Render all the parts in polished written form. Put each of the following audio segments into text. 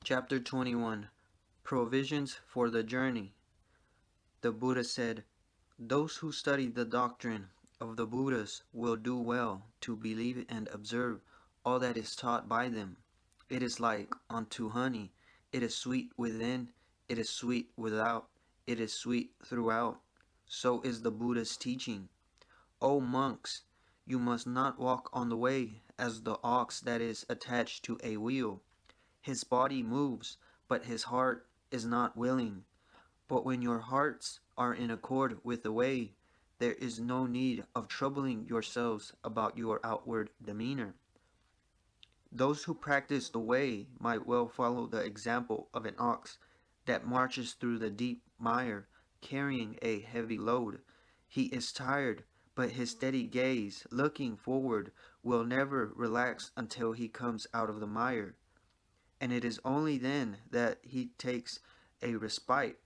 Chapter 21. Provisions for the Journey. The Buddha said, "Those who study the doctrine of the Buddhas will do well to believe and observe all that is taught by them. It is like unto honey. It is sweet within, it is sweet without, it is sweet throughout. So is the Buddha's teaching. O monks, you must not walk on the way as the ox that is attached to a wheel. His body moves, but his heart is not willing. But when your hearts are in accord with the way, there is no need of troubling yourselves about your outward demeanor. Those who practice the way might well follow the example of an ox that marches through the deep mire, carrying a heavy load. He is tired, but his steady gaze, looking forward, will never relax until he comes out of the mire. And it is only then that he takes a respite.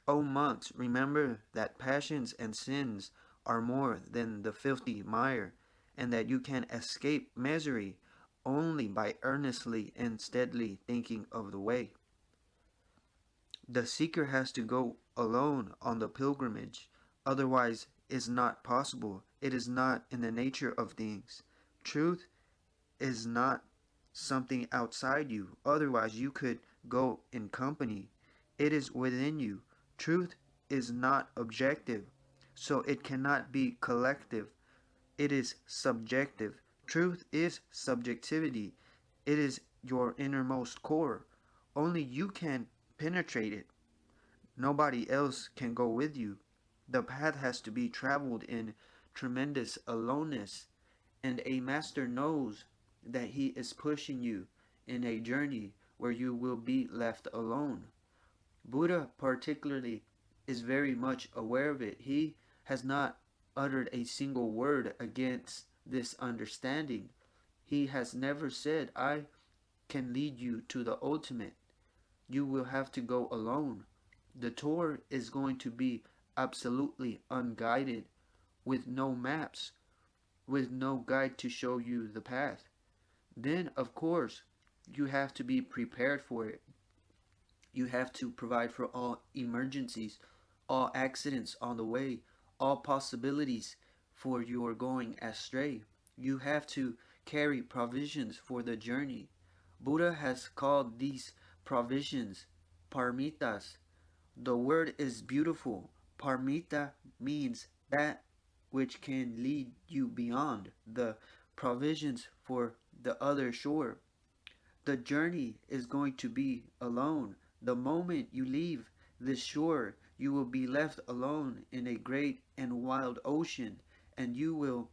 O monks, remember that passions and sins are more than the filthy mire, and that you can escape misery only by earnestly and steadily thinking of the way. The seeker has to go alone on the pilgrimage, otherwise is not possible. It is not in the nature of things. Truth is not something outside you, otherwise you could go in company. It is within you. Truth is not objective, so it cannot be collective. It is subjective. Truth is subjectivity. It is your innermost core. Only you can penetrate it. Nobody else can go with you. The path has to be traveled in tremendous aloneness, and a master knows that he is pushing you in a journey where you will be left alone. Buddha particularly is very much aware of it. He has not uttered a single word against this understanding. He has never said, "I can lead you to the ultimate. You will have to go alone." The tour is going to be absolutely unguided, with no maps, with no guide to show you the path. Then, of course, you have to be prepared for it. You have to provide for all emergencies, all accidents on the way, all possibilities for your going astray. You have to carry provisions for the journey. Buddha has called these provisions parmitas. The word is beautiful. Parmita means that which can lead you beyond the provisions for the other shore. The journey is going to be alone. The moment you leave this shore, you will be left alone in a great and wild ocean, and you will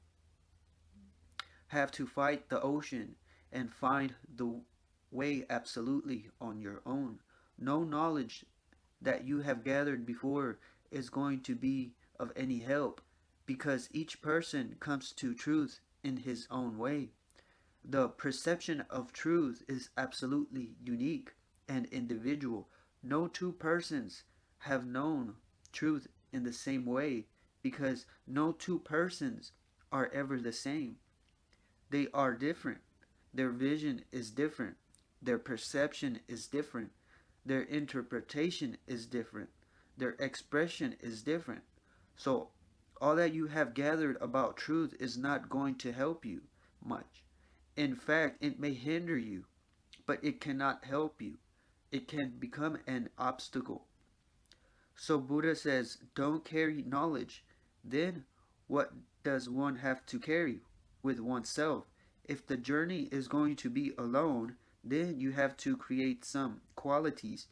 have to fight the ocean and find the way absolutely on your own. No knowledge that you have gathered before is going to be of any help, because each person comes to truth in his own way. The perception of truth is absolutely unique and individual. No two persons have known truth in the same way, because no two persons are ever the same. They are different. Their vision is different. Their perception is different. Their interpretation is different. Their expression is different. So all that you have gathered about truth is not going to help you much. In fact, it may hinder you, but it cannot help you. It can become an obstacle. So Buddha says, don't carry knowledge. Then what does one have to carry with oneself? If the journey is going to be alone, then you have to create some qualities,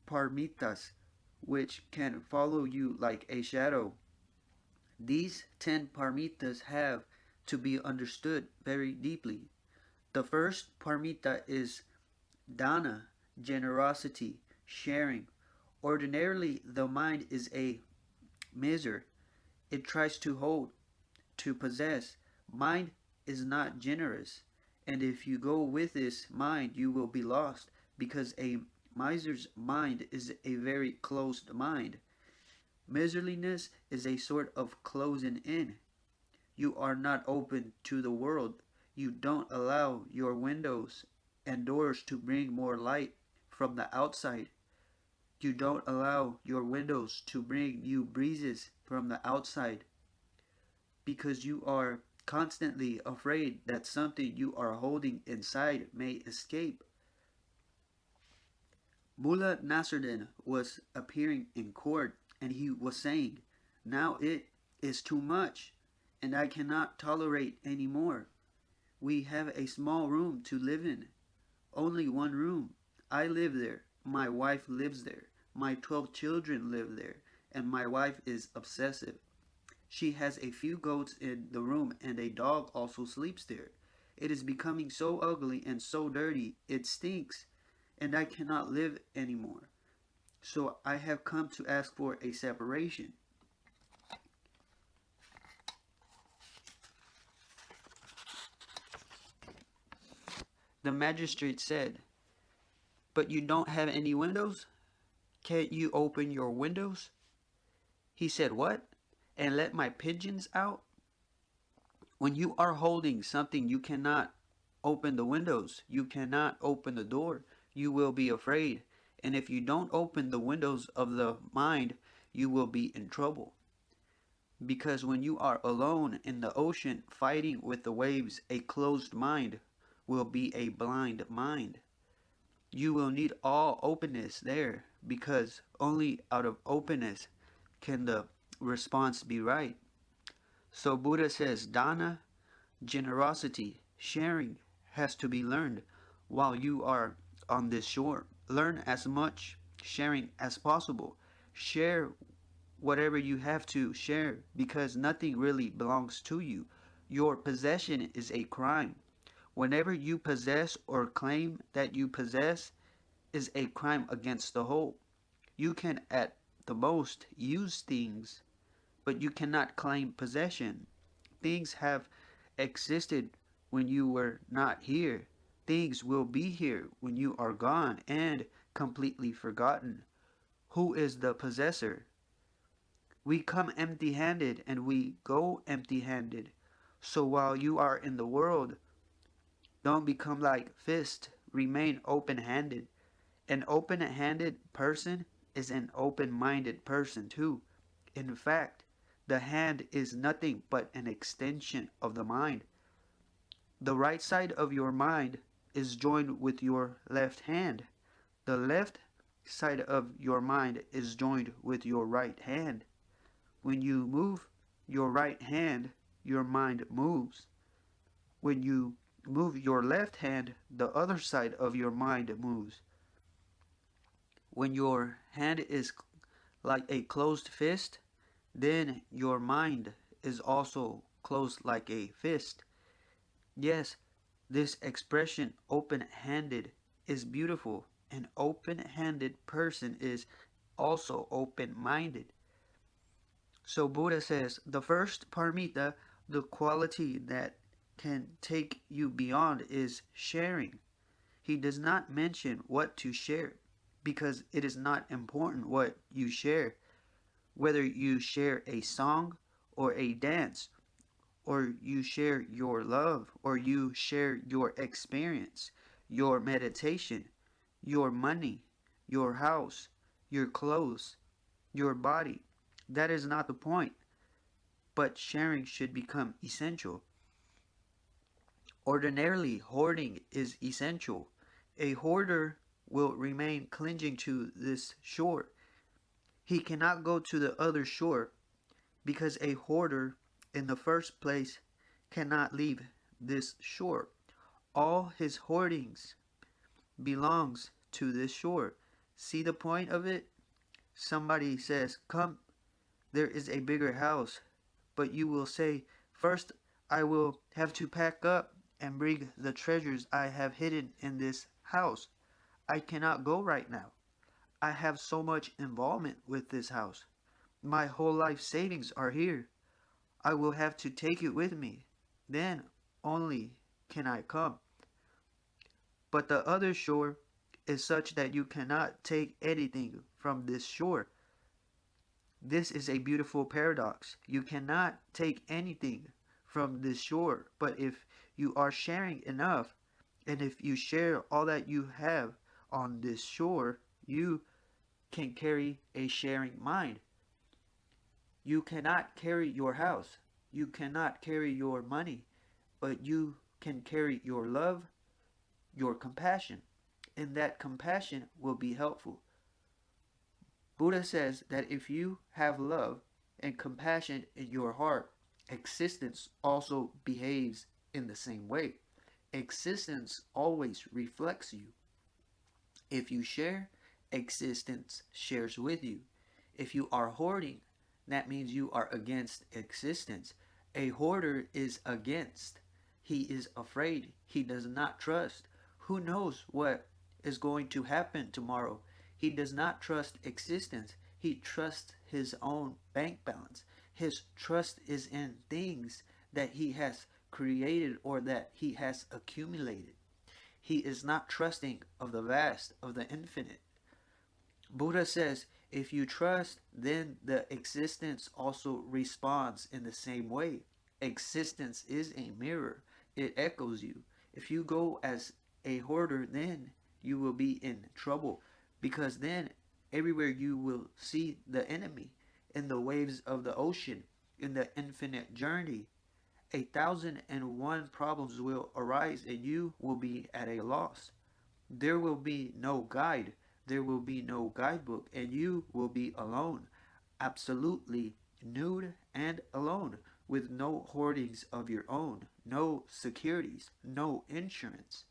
parmitas, which can follow you like a shadow. These 10 parmitas have to be understood very deeply. The first parmita is dana, generosity, sharing. Ordinarily, the mind is a miser. It tries to hold, to possess. Mind is not generous. And if you go with this mind, you will be lost, because a miser's mind is a very closed mind. Miserliness is a sort of closing in. You are not open to the world. You don't allow your windows and doors to bring more light from the outside. You don't allow your windows to bring you breezes from the outside because you are constantly afraid that something you are holding inside may escape. Mullah Nasruddin was appearing in court and he was saying, "Now it is too much and I cannot tolerate any more. We have a small room to live in. Only one room. I live there. My wife lives there. My 12 children live there. And my wife is obsessive. She has a few goats in the room and a dog also sleeps there. It is becoming so ugly and so dirty, it stinks, and I cannot live anymore. So I have come to ask for a separation." The magistrate said, "But you don't have any windows? Can't you open your windows?" He said, "What? And let my pigeons out?" When you are holding something, you cannot open the windows. You cannot open the door. You will be afraid. And if you don't open the windows of the mind, you will be in trouble. Because when you are alone in the ocean fighting with the waves, a closed mind will be a blind mind. You will need all openness there, because only out of openness can the response be right. So Buddha says dana, generosity, sharing has to be learned while you are on this shore. Learn as much sharing as possible. Share whatever you have to share because nothing really belongs to you. Your possession is a crime. Whenever you possess or claim that you possess is a crime against the whole. You can at the most use things, but you cannot claim possession. Things have existed when you were not here. Things will be here when you are gone and completely forgotten. Who is the possessor? We come empty-handed and we go empty-handed. So while you are in the world, don't become like fist. Remain open-handed. An open-handed person is an open-minded person too. In fact, the hand is nothing but an extension of the mind. The right side of your mind is joined with your left hand. The left side of your mind is joined with your right hand. When you move your right hand, your mind moves. When you move your left hand, the other side of your mind moves. When your hand is like a closed fist, then your mind is also closed like a fist. Yes, this expression open-handed is beautiful. An open-handed person is also open-minded. So Buddha says the first paramita, the quality that can take you beyond, is sharing. He does not mention what to share because it is not important what you share. Whether you share a song or a dance, or you share your love, or you share your experience, your meditation, your money, your house, your clothes, your body. That is not the point. But sharing should become essential. Ordinarily, hoarding is essential. A hoarder will remain clinging to this shore. He cannot go to the other shore because a hoarder in the first place cannot leave this shore. All his hoardings belongs to this shore. See the point of it? Somebody says, "Come, there is a bigger house." But you will say, "First I will have to pack up and bring the treasures I have hidden in this house. I cannot go right now. I have so much involvement with this house. My whole life savings are here. I will have to take it with me. Then only can I come." But the other shore is such that you cannot take anything from this shore. This is a beautiful paradox. You cannot take anything from this shore, but if you are sharing enough, and if you share all that you have, on this shore, you can carry a sharing mind. You cannot carry your house. You cannot carry your money, but you can carry your love, your compassion, and that compassion will be helpful. Buddha says that if you have love and compassion in your heart, existence also behaves in the same way. Existence always reflects you. If you share, existence shares with you. If you are hoarding, that means you are against existence. A hoarder is against. He is afraid. He does not trust. Who knows what is going to happen tomorrow? He does not trust existence. He trusts his own bank balance. His trust is in things that he has created or that he has accumulated. He is not trusting of the vast, of the infinite. Buddha says, if you trust, then the existence also responds in the same way. Existence is a mirror. It echoes you. If you go as a hoarder, then you will be in trouble, because then everywhere you will see the enemy in the waves of the ocean, in the infinite journey. 1,001 problems will arise and you will be at a loss. There will be no guide. There will be no guidebook, and you will be alone, absolutely nude and alone, with no hoardings of your own, no securities, no insurance.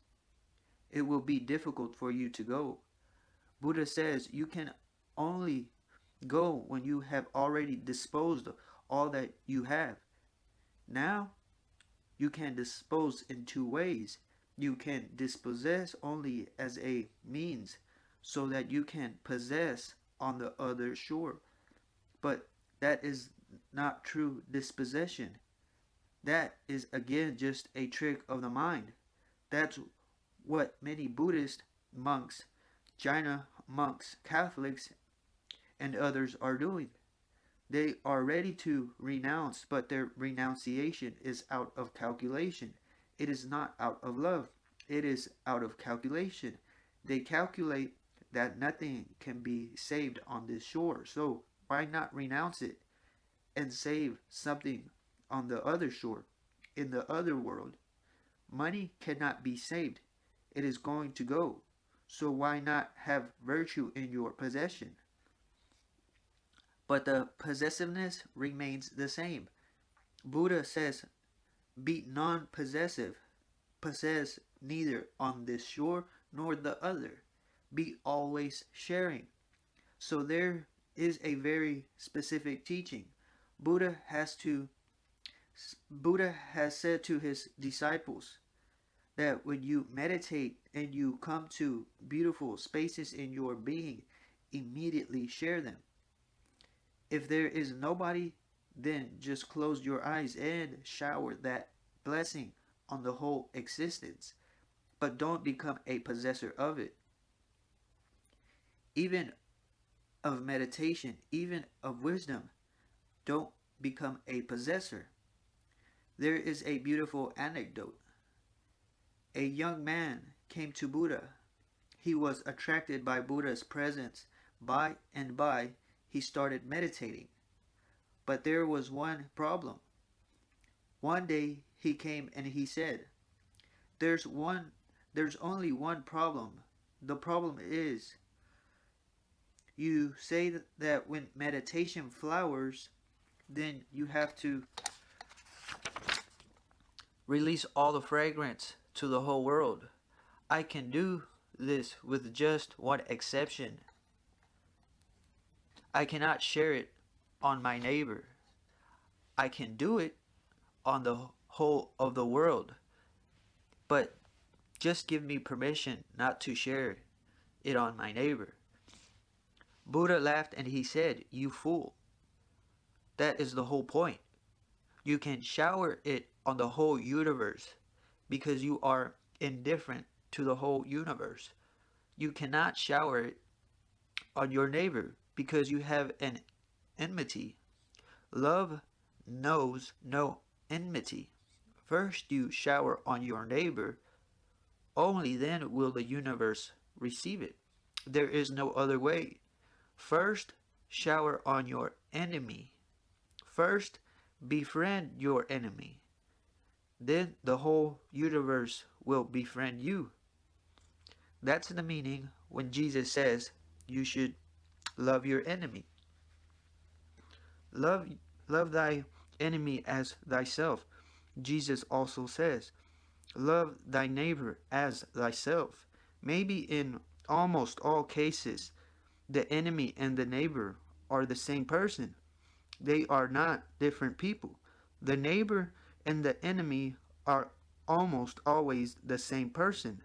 It will be difficult for you to go. Buddha says you can only go when you have already disposed of all that you have. Now, you can dispose in two ways. You can dispossess only as a means, so that you can possess on the other shore. But that is not true dispossession. That is again just a trick of the mind. That's what many Buddhist monks, Jaina monks, Catholics, and others are doing. They are ready to renounce, but their renunciation is out of calculation. It is not out of love. It is out of calculation. They calculate that nothing can be saved on this shore. So why not renounce it and save something on the other shore, in the other world? Money cannot be saved. It is going to go. So why not have virtue in your possession? But the possessiveness remains the same. Buddha says, be non-possessive. Possess neither on this shore nor the other. Be always sharing. So there is a very specific teaching. Buddha has said to his disciples that when you meditate and you come to beautiful spaces in your being, immediately share them. If there is nobody, then just close your eyes and shower that blessing on the whole existence. But don't become a possessor of it. Even of meditation, even of wisdom, don't become a possessor. There is a beautiful anecdote. A young man came to Buddha. He was attracted by Buddha's presence. By and by, he started meditating. But there was one problem. One day he came and he said, there's only one problem. The problem is, you say that when meditation flowers, then you have to release all the fragrance to the whole world. I can do this with just one exception. I cannot share it on my neighbor. I can do it on the whole of the world. But just give me permission not to share it on my neighbor. Buddha laughed and he said, you fool. That is the whole point. You can shower it on the whole universe because you are indifferent to the whole universe. You cannot shower it on your neighbor because you have an enmity. Love knows no enmity. First you shower on your neighbor, only then will the universe receive it. There is no other way. First, shower on your enemy. First, befriend your enemy. Then the whole universe will befriend you. That's the meaning when Jesus says you should love your enemy. Love, love thy enemy as thyself. Jesus also says, love thy neighbor as thyself. Maybe in almost all cases, the enemy and the neighbor are the same person. They are not different people. The neighbor and the enemy are almost always the same person,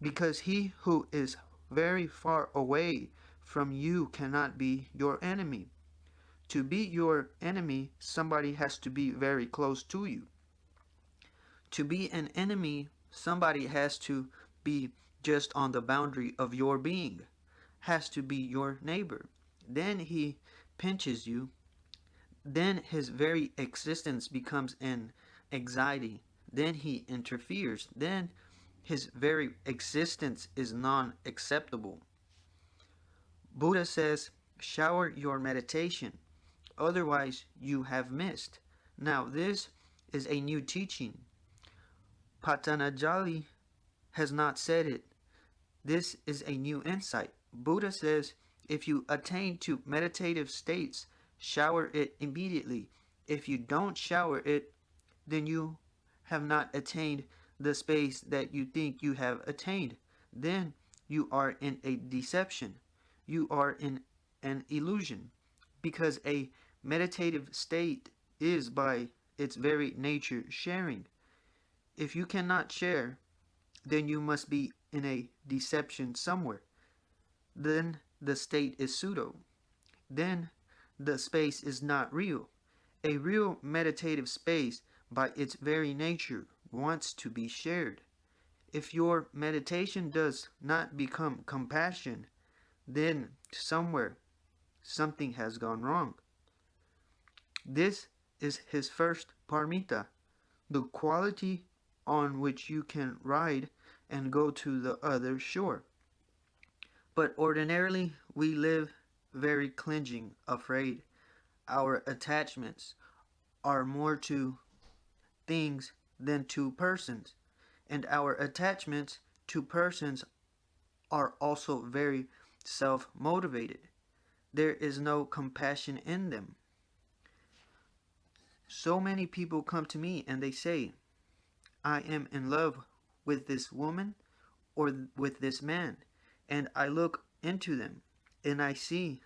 because he who is very far away from you cannot be your enemy. To be your enemy, somebody has to be very close to you. To be an enemy, somebody has to be just on the boundary of your being, has to be your neighbor. Then he pinches you. Then his very existence becomes an anxiety. Then he interferes. Then his very existence is non-acceptable. Buddha says, shower your meditation, otherwise you have missed. Now this is a new teaching. Patanjali has not said it. This is a new insight. Buddha says, if you attain to meditative states, shower it immediately. If you don't shower it, then you have not attained the space that you think you have attained. Then you are in a deception. You are in an illusion, because a meditative state is by its very nature sharing. If you cannot share, then you must be in a deception somewhere. Then the state is pseudo. Then the space is not real. A real meditative space, by its very nature, wants to be shared. If your meditation does not become compassion, then somewhere something has gone wrong. This is his first paramita, the quality on which you can ride and go to the other shore. But ordinarily we live very clinging, afraid. Our attachments are more to things than to persons, and our attachments to persons are also very self-motivated. There is no compassion in them. So many people come to me and they say, I am in love with this woman or with this man, and I look into them and I see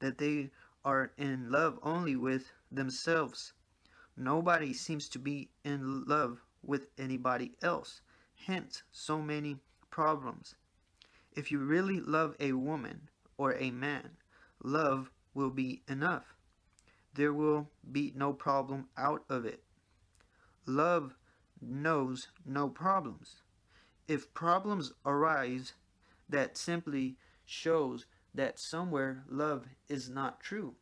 that they are in love only with themselves. Nobody seems to be in love with anybody else. Hence, so many problems. If you really love a woman or a man, love will be enough. There will be no problem out of it. Love knows no problems. If problems arise, that simply shows that somewhere love is not true,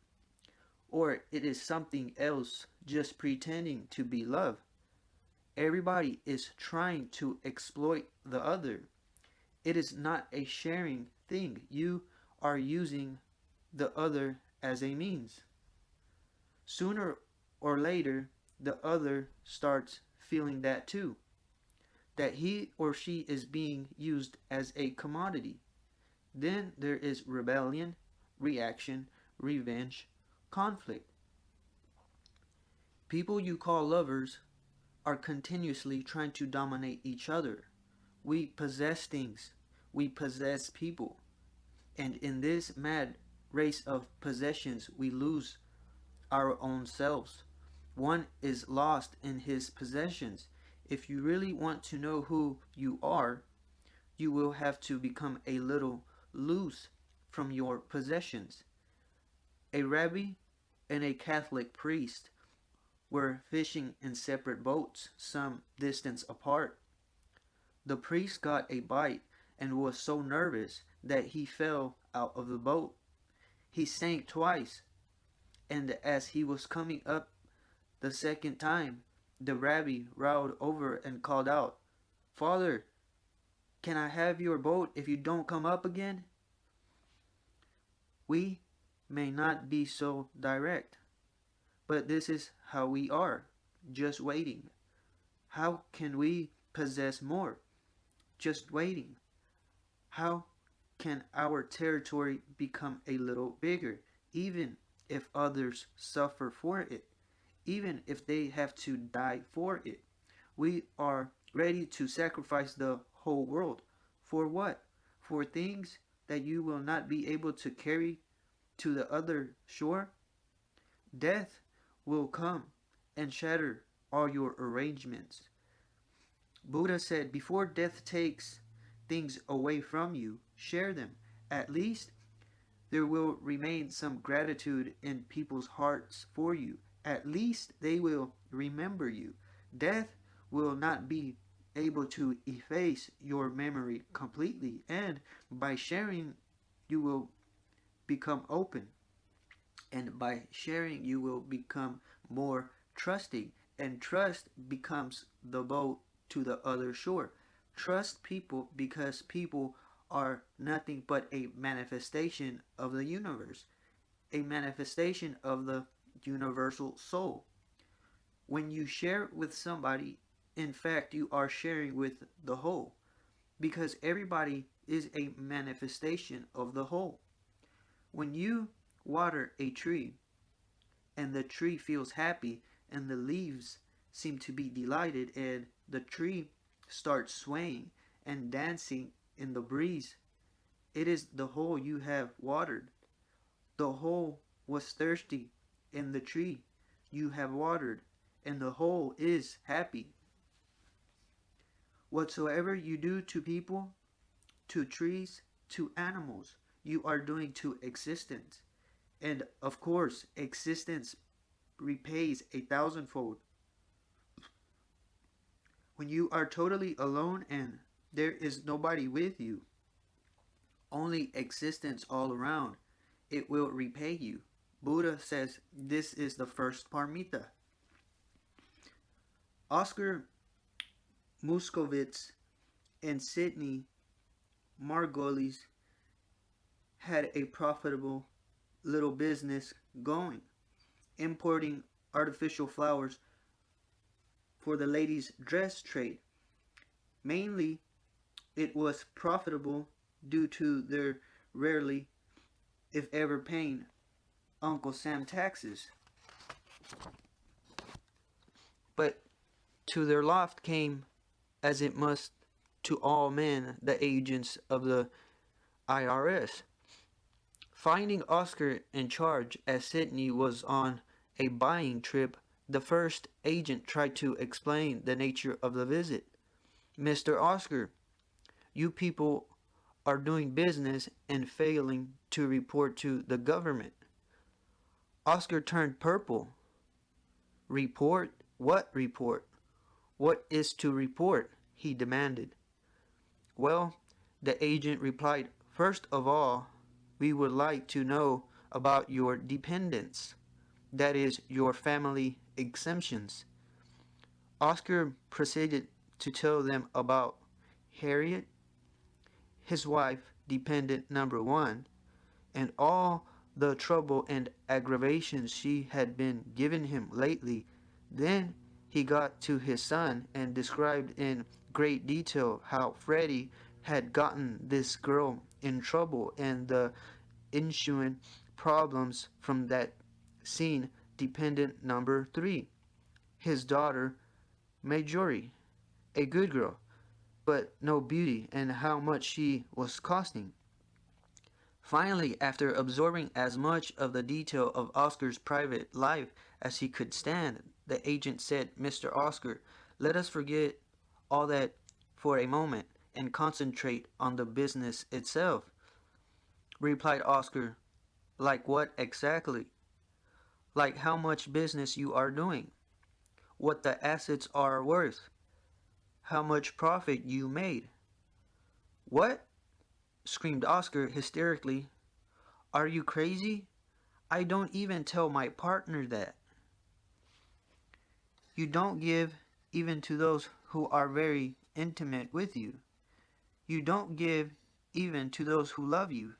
or it is something else just pretending to be love. Everybody is trying to exploit the other. It is not a sharing thing. You are using the other as a means. Sooner or later, the other starts feeling that too, that he or she is being used as a commodity. Then there is rebellion, reaction, revenge, conflict. People you call lovers are continuously trying to dominate each other. We possess things. We possess people. And in this mad race of possessions, we lose our own selves. One is lost in his possessions. If you really want to know who you are, you will have to become a little loose from your possessions. A rabbi and a Catholic priest were fishing in separate boats some distance apart. The priest got a bite and was so nervous that he fell out of the boat. He sank twice, and as he was coming up the second time, the rabbi rolled over and called out, "Father, Can I have your boat if you don't come up again? We may not be so direct, but this is how we are, just waiting. How can we possess more? Just waiting. How can our territory become a little bigger, even if others suffer for it, even if they have to die for it? We are ready to sacrifice the whole world. For what? For things that you will not be able to carry to the other shore? Death will come and shatter all your arrangements. Buddha said, before death takes things away from you, share them. At least there will remain some gratitude in people's hearts for you. At least they will remember you. Death will not be able to efface your memory completely, and by sharing, you will become open. And by sharing, you will become more trusting, and trust becomes the boat to the other shore. Trust people because people are nothing but a manifestation of the universe, a manifestation of the universal soul. When you share with somebody, in fact, you are sharing with the whole, because everybody is a manifestation of the whole. When you water a tree and the tree feels happy and the leaves seem to be delighted and the tree starts swaying and dancing in the breeze, it is the whole you have watered. The whole was thirsty and the tree you have watered, and the whole is happy. Whatsoever you do to people, to trees, to animals, you are doing to existence. And of course, existence repays a thousandfold. When you are totally alone and there is nobody with you, only existence all around, it will repay you. Buddha says this is the first paramita. Oscar Muscovitz and Sidney Margolis had a profitable little business going, importing artificial flowers for the ladies' dress trade. Mainly, it was profitable due to their rarely, if ever, paying Uncle Sam taxes. But to their loft came, as it must to all men, the agents of the IRS. Finding Oscar in charge as Sidney was on a buying trip, the first agent tried to explain the nature of the visit. Mr. Oscar, you people are doing business and failing to report to the government. Oscar turned purple. Report? What report? What is to report? He demanded. Well, the agent replied, first of all, we would like to know about your dependents, that is, your family exemptions. Oscar proceeded to tell them about Harriet, his wife, dependent number one, and all the trouble and aggravations she had been giving him lately. Then he got to his son and described in great detail how Freddie had gotten this girl in trouble and the ensuing problems from that scene. Dependent number three, his daughter Marjorie, a good girl, but no beauty, and how much she was costing. Finally, after absorbing as much of the detail of Oscar's private life as he could stand, the agent said, Mr. Oscar, let us forget all that for a moment and concentrate on the business itself. Replied Oscar, like what exactly? Like how much business you are doing, what the assets are worth, how much profit you made. What? Screamed Oscar hysterically. Are you crazy? I don't even tell my partner that. You don't give even to those who are very intimate with you. You don't give even to those who love you.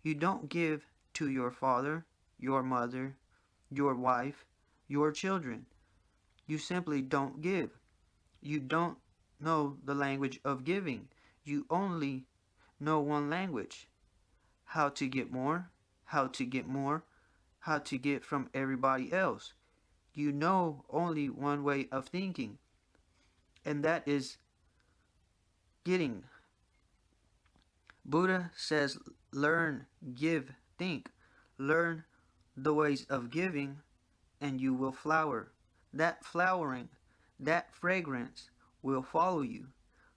You don't give to your father, your mother, your wife, your children. You simply don't give. You don't know the language of giving. You only know one language: how to get more, how to get more, how to get from everybody else. You know only one way of thinking, and that is getting. Buddha says, learn, give, think. Learn the ways of giving, and you will flower. That flowering, that fragrance will follow you.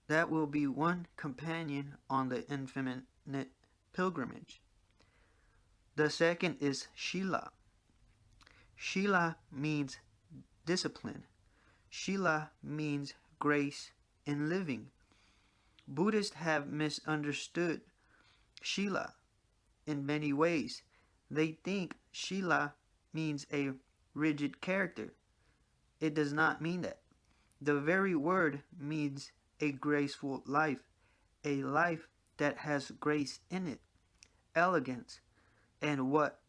That will be one companion on the infinite pilgrimage. The second is Shila. Shila means discipline. Shila means grace in living. Buddhists have misunderstood Shila in many ways. They think Shila means a rigid character. It does not mean that. The very word means a graceful life, a life that has grace in it, elegance. And what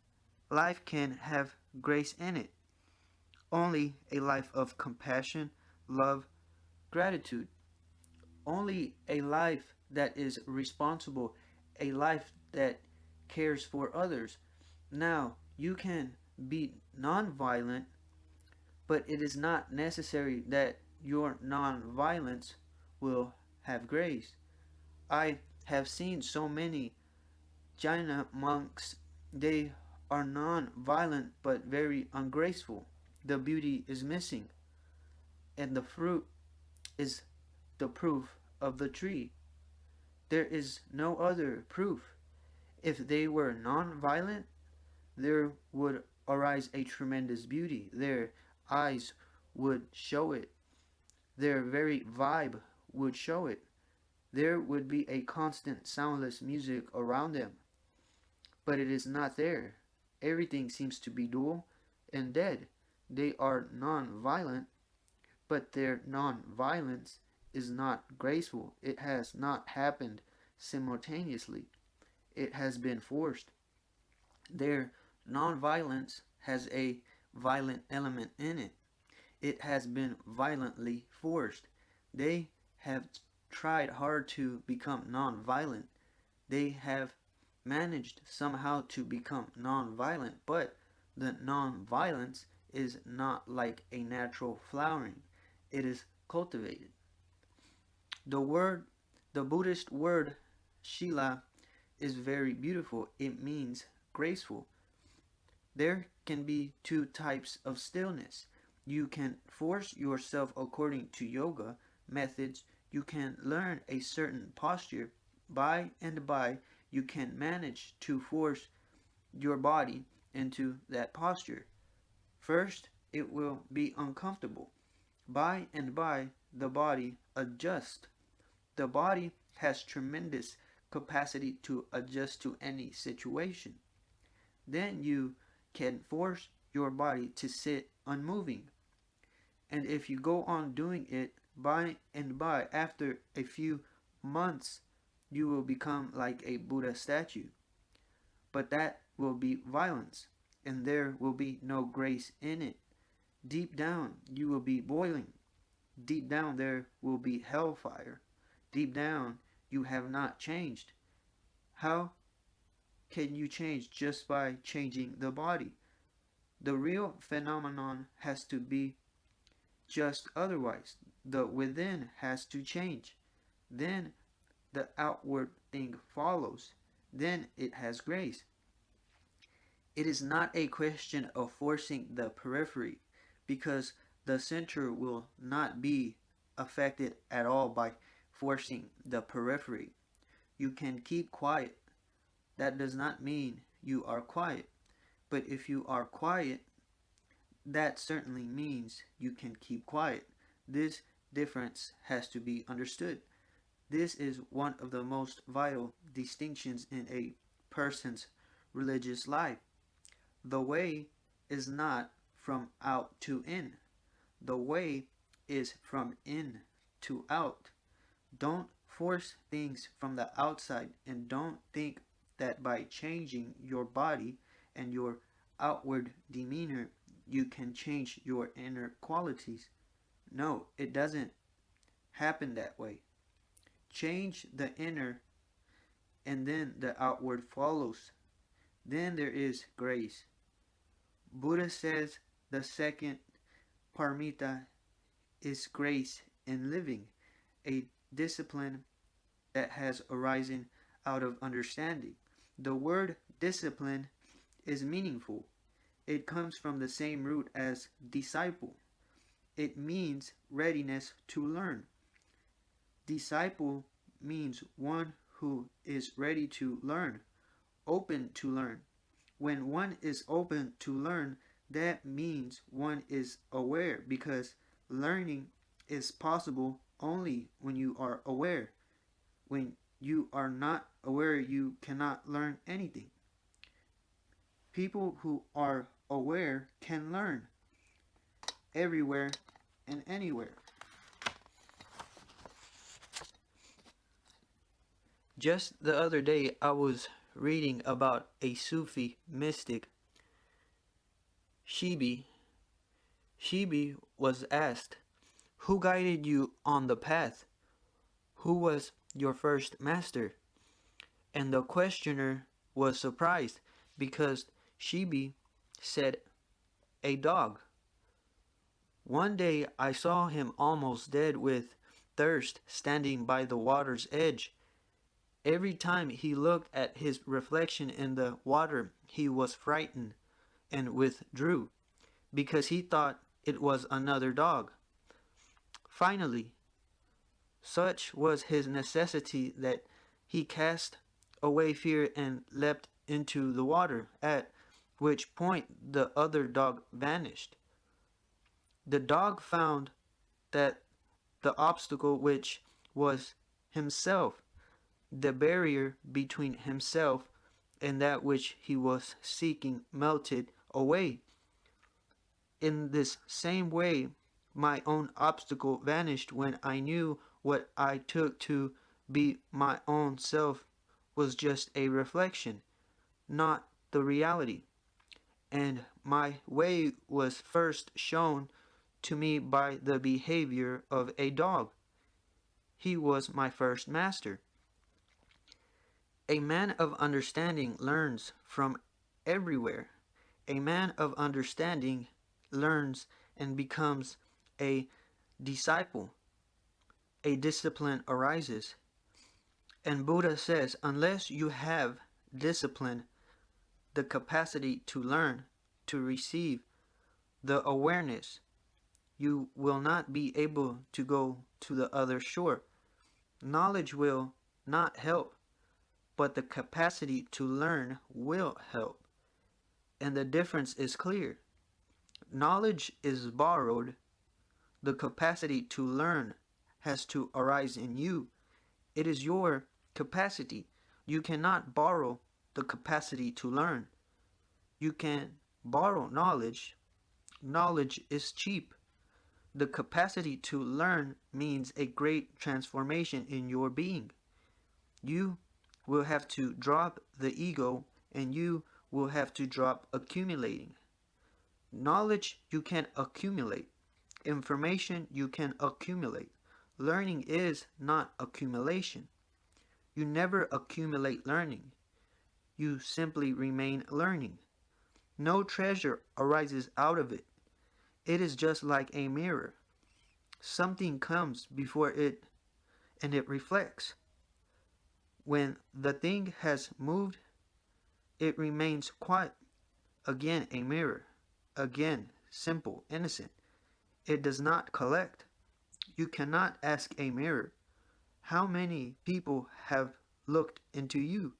life can have grace in it? Only a life of compassion, love, gratitude. Only a life that is responsible, a life that cares for others. Now, you can be nonviolent, but it is not necessary that your nonviolence will have grace. I have seen so many Jaina monks, they are non-violent but very ungraceful. The beauty is missing, and the fruit is the proof of the tree. There is no other proof. If they were non-violent, there would arise a tremendous beauty. Their eyes would show it. Their very vibe would show it. There would be a constant soundless music around them. But it is not there. Everything seems to be dull and dead. They are non-violent, but their non-violence is not graceful. It has not happened simultaneously. It has been forced. Their non-violence has a violent element in it. It has been violently forced. They have tried hard to become non-violent. They have managed somehow to become non-violent, but the non-violence is not like a natural flowering. It is cultivated. The Buddhist word Shila is very beautiful. It means graceful. There can be two types of stillness. You can force yourself according to yoga methods. You can learn a certain posture. By and by, you can manage to force your body into that posture. First, it will be uncomfortable. By and by, the body adjusts. The body has tremendous capacity to adjust to any situation. Then you can force your body to sit unmoving. And if you go on doing it, by and by, after a few months, you will become like a Buddha statue. But that will be violence, and there will be no grace in it. Deep down, you will be boiling. Deep down, there will be hellfire. Deep down, you have not changed. How can you change just by changing the body? The real phenomenon has to be just otherwise. The within has to change. Then the outward thing follows. Then it has grace. It is not a question of forcing the periphery, because the center will not be affected at all by forcing the periphery. You can keep quiet. That does not mean you are quiet. But if you are quiet, that certainly means you can keep quiet. This difference has to be understood. This is one of the most vital distinctions in a person's religious life. The way is not from out to in. The way is from in to out. Don't force things from the outside, and don't think that by changing your body and your outward demeanor you can change your inner qualities. No, it doesn't happen that way. Change the inner and then the outward follows. Then there is grace. Buddha says the second paramita is grace in living, a discipline that has arisen out of understanding. The word discipline is meaningful. It comes from the same root as disciple. It means readiness to learn. Disciple means one who is ready to learn, open to learn. When one is open to learn, that means one is aware, because learning is possible only when you are aware. When you are not aware, you cannot learn anything. People who are aware can learn everywhere and anywhere. Just the other day, I was reading about a Sufi mystic, Shibi. Shibi was asked, "Who guided you on the path? Who was your first master?" And the questioner was surprised because Shibi said, "A dog. One day I saw him almost dead with thirst standing by the water's edge. Every time he looked at his reflection in the water, he was frightened and withdrew because he thought it was another dog. Finally, such was his necessity that he cast away fear and leapt into the water, at which point the other dog vanished. The dog found that the obstacle, which was himself, the barrier between himself and that which he was seeking, melted away. In this same way, my own obstacle vanished when I knew what I took to be my own self was just a reflection, not the reality. And my way was first shown to me by the behavior of a dog. He was my first master." A man of understanding learns from everywhere. A man of understanding learns and becomes a disciple. A discipline arises. And Buddha says, unless you have discipline, the capacity to learn, to receive, the awareness, you will not be able to go to the other shore. Knowledge will not help, but the capacity to learn will help. And the difference is clear. Knowledge is borrowed. The capacity to learn has to arise in you. It is your capacity. You cannot borrow the capacity to learn. You can borrow knowledge. Knowledge is cheap. The capacity to learn means a great transformation in your being. You will have to drop the ego, and you will have to drop accumulating. Knowledge you can accumulate. Information you can accumulate. Learning is not accumulation. You never accumulate learning. You simply remain learning. No treasure arises out of it. It is just like a mirror. Something comes before it, and it reflects. When the thing has moved, it remains quiet. Again, a mirror. Again, simple, innocent. It does not collect. You cannot ask a mirror, how many people have looked into you?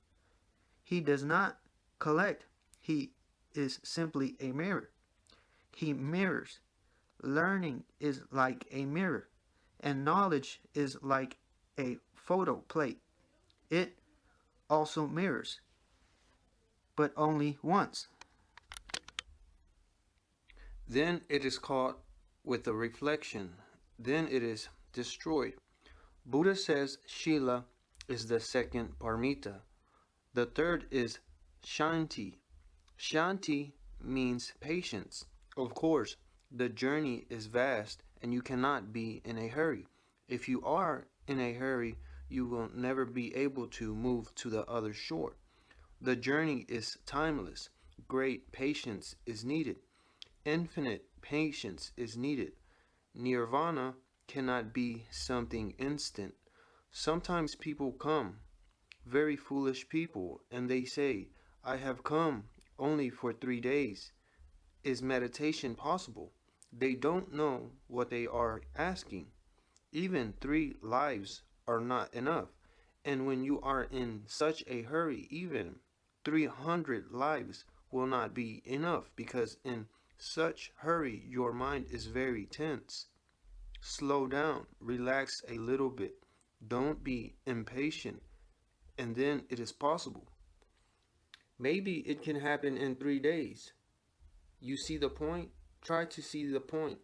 He does not collect. He is simply a mirror. He mirrors. Learning is like a mirror, and knowledge is like a photo plate. It also mirrors, but only once. Then it is caught with a reflection. Then it is destroyed. Buddha says Shila is the second Paramita. The third is Shanti. Shanti means patience. Of course, the journey is vast and you cannot be in a hurry. If you are in a hurry, you will never be able to move to the other shore. The journey is timeless. Great patience is needed. Infinite patience is needed. Nirvana cannot be something instant. Sometimes people come, very foolish people, and they say, I have come only for 3 days. Is meditation possible? They don't know what they are asking. Even 3 lives are not enough. And when you are in such a hurry, even 300 lives will not be enough because in such hurry your mind is very tense. Slow down, relax a little bit. Don't be impatient, and then it is possible. Maybe it can happen in 3 days. You see the point? Try to see the point.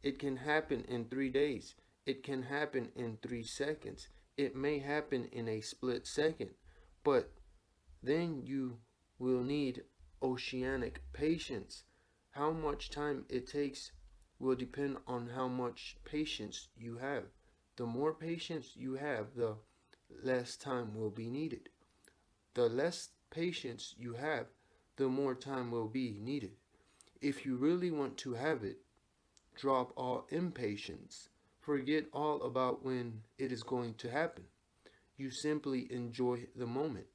It can happen in 3 days. It can happen in 3 seconds. It may happen in a split second. But then you will need oceanic patience. How much time it takes will depend on how much patience you have. The more patience you have, the less time will be needed. The less patience you have, the more time will be needed. If you really want to have it, drop all impatience. Forget all about when it is going to happen. You simply enjoy the moment.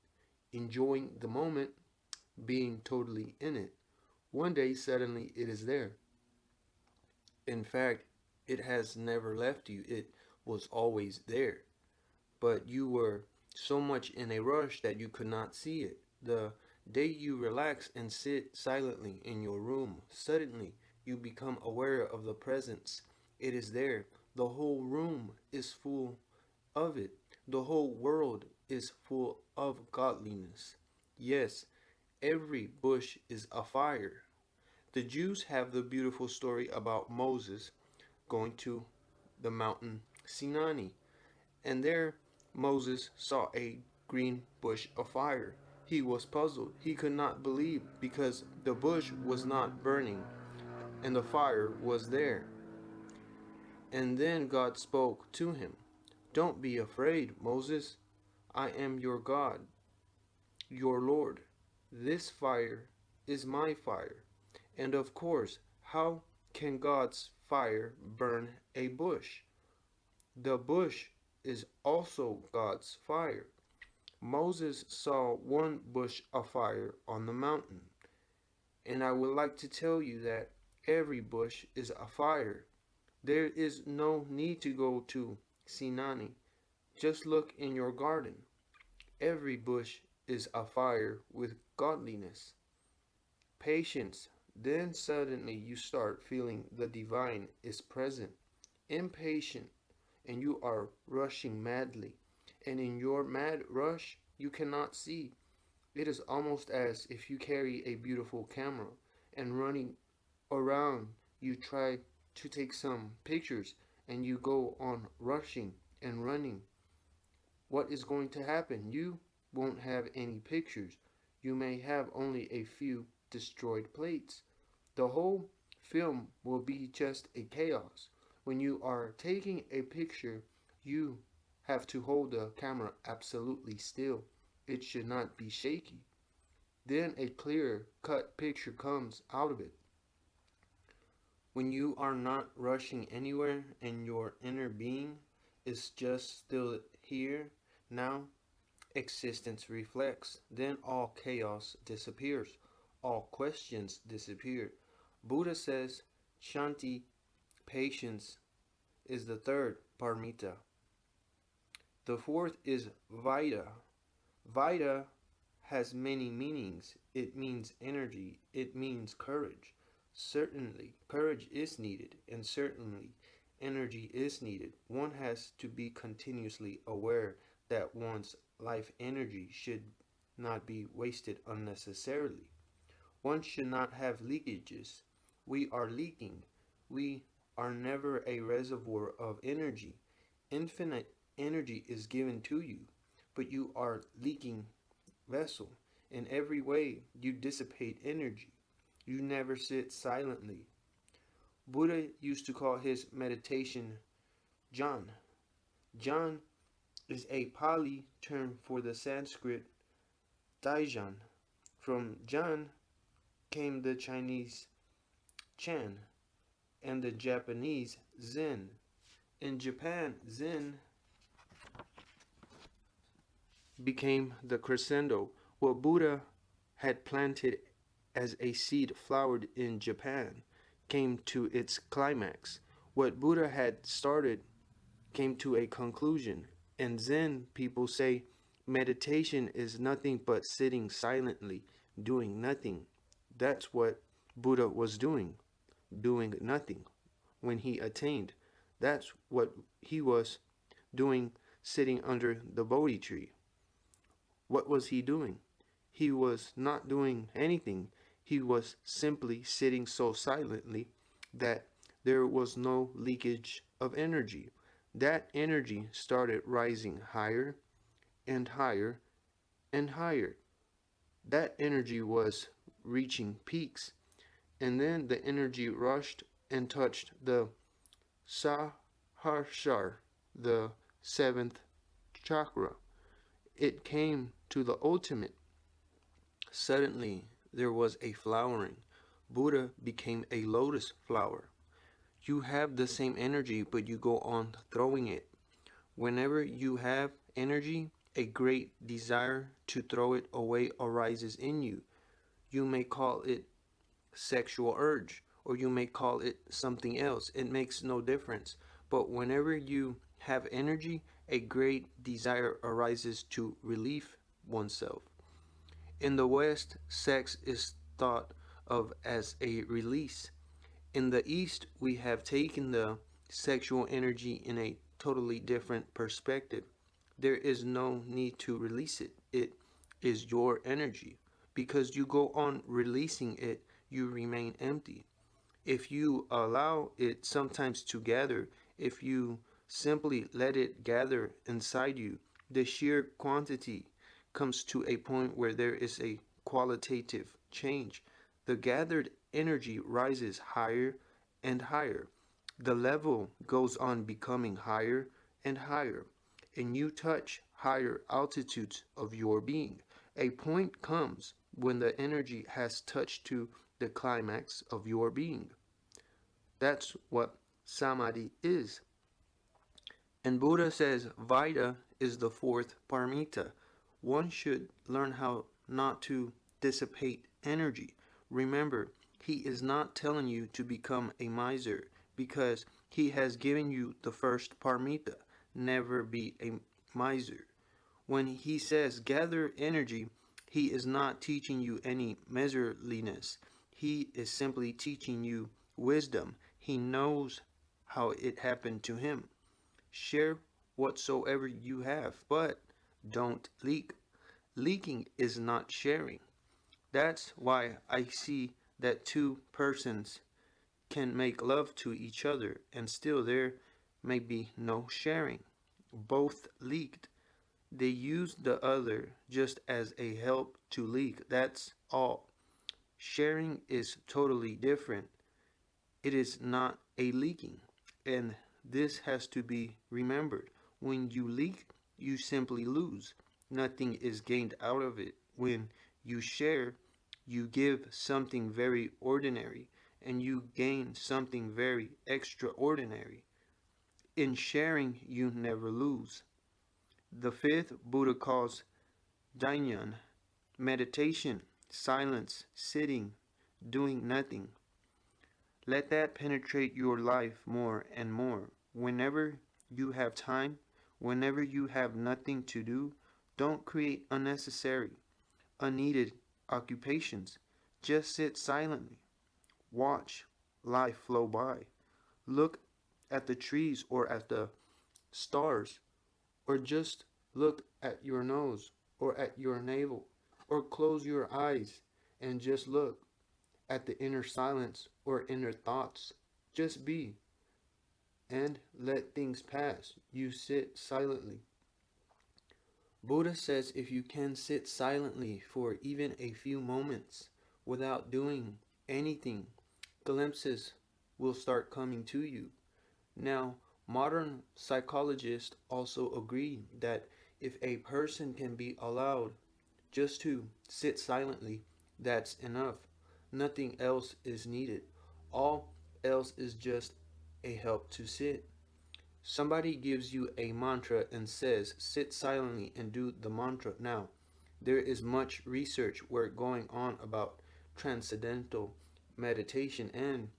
Enjoying the moment, being totally in it. One day suddenly it is there. In fact, it has never left you. It was always there. But you were so much in a rush that you could not see it. The day you relax and sit silently in your room, suddenly you become aware of the presence. It is there. The whole room is full of it. The whole world is full of godliness. Yes, every bush is afire. The Jews have the beautiful story about Moses going to the mountain Sinai, and there Moses saw a green bush afire. He was puzzled. He could not believe because the bush was not burning and the fire was there. And then God spoke to him. Don't be afraid, Moses. I am your God, your Lord. This fire is my fire. And of course, how can God's fire burn a bush? The bush is also God's fire. Moses saw one bush afire on the mountain. And I would like to tell you that every bush is afire. There is no need to go to Sinai. Just look in your garden. Every bush is afire with godliness, patience. Then suddenly you start feeling the divine is present. Impatient, and you are rushing madly. And in your mad rush, you cannot see. It is almost as if you carry a beautiful camera and running around you try to take some pictures and you go on rushing and running. What is going to happen? You won't have any pictures. You may have only a few destroyed plates. The whole film will be just a chaos. When you are taking a picture, you have to hold the camera absolutely still. It should not be shaky. Then a clear cut picture comes out of it. When you are not rushing anywhere and your inner being is just still here, now, existence reflects. Then all chaos disappears. All questions disappear. Buddha says Shanti, patience, is the third paramita. The fourth is Vaida. Vaida has many meanings. It means energy. It means courage. Certainly, courage is needed, and certainly, energy is needed. One has to be continuously aware that one's life energy should not be wasted unnecessarily. One should not have leakages. We are leaking. We are never a reservoir of energy. Infinite energy is given to you, but you are leaking vessel. In every way, you dissipate energy. You never sit silently. Buddha used to call his meditation jhana. Jhana is a Pali term for the Sanskrit Dhyan. From Jhana came the Chinese Chan and the Japanese Zen. In Japan, Zen became the crescendo. What Buddha had planted as a seed flowered in Japan came to its climax. What Buddha had started came to a conclusion. And Zen people say meditation is nothing but sitting silently, doing nothing. That's what Buddha was doing nothing when he attained. That's what he was doing sitting under the Bodhi tree. What was he doing? He was not doing anything. He was simply sitting so silently that there was no leakage of energy. That energy started rising higher and higher and higher. That energy was reaching peaks, and then the energy rushed and touched the Saharshar, the seventh chakra. It came to the ultimate. Suddenly, there was a flowering. Buddha became a lotus flower. You have the same energy, but you go on throwing it. Whenever you have energy, a great desire to throw it away arises in you. You may call it sexual urge, or you may call it something else. It makes no difference. But whenever you have energy, a great desire arises to relieve oneself. In the West, sex is thought of as a release. In the East, we have taken the sexual energy in a totally different perspective. There is no need to release it. It is your energy. Because you go on releasing it, you remain empty. If you allow it sometimes to gather, if you simply let it gather inside you, the sheer quantity comes to a point where there is a qualitative change. The gathered energy rises higher and higher. The level goes on becoming higher and higher, and you touch higher altitudes of your being. A point comes when the energy has touched to the climax of your being. That's what samadhi is. And Buddha says Vaida is the fourth paramita. One should learn how not to dissipate energy. Remember, he is not telling you to become a miser because he has given you the first paramita. Never be a miser. When he says gather energy, he is not teaching you any miserliness. He is simply teaching you wisdom. He knows how it happened to him. Share whatsoever you have, but don't leak. Leaking is not sharing. That's why I see that two persons can make love to each other and still there may be no sharing. Both leaked. They used the other just as a help to leak. That's all. Sharing is totally different. It is not a leaking. And this has to be remembered. When you leak, you simply lose. Nothing is gained out of it. When you share, you give something very ordinary and you gain something very extraordinary. In sharing, you never lose. The fifth Buddha calls Dhyan, meditation, silence, sitting, doing nothing. Let that penetrate your life more and more. Whenever you have time, whenever you have nothing to do, don't create unnecessary, unneeded occupations. Just sit silently. Watch life flow by. Look at the trees or at the stars, or just look at your nose or at your navel, or close your eyes and just look at the inner silence or inner thoughts. Just be. and let things pass. You sit silently. Buddha says if you can sit silently for even a few moments without doing anything, glimpses will start coming to you. Now, modern psychologists also agree that if a person can be allowed just to sit silently, that's enough. Nothing else is needed. All else is just a help to sit. Somebody gives you a mantra and says, sit silently and do the mantra. Now, there is much research work going on about transcendental meditation, and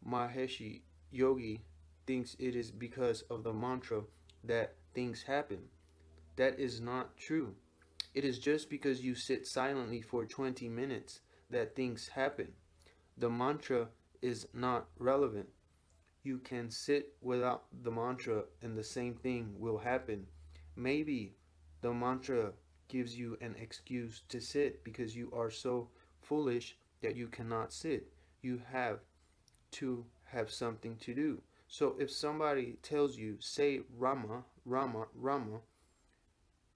Maheshi Yogi thinks it is because of the mantra that things happen. That is not true. It is just because you sit silently for 20 minutes that things happen. The mantra is not relevant. You can sit without the mantra and the same thing will happen. Maybe the mantra gives you an excuse to sit because you are so foolish that you cannot sit. You have to have something to do. So if somebody tells you, say Rama, Rama, Rama,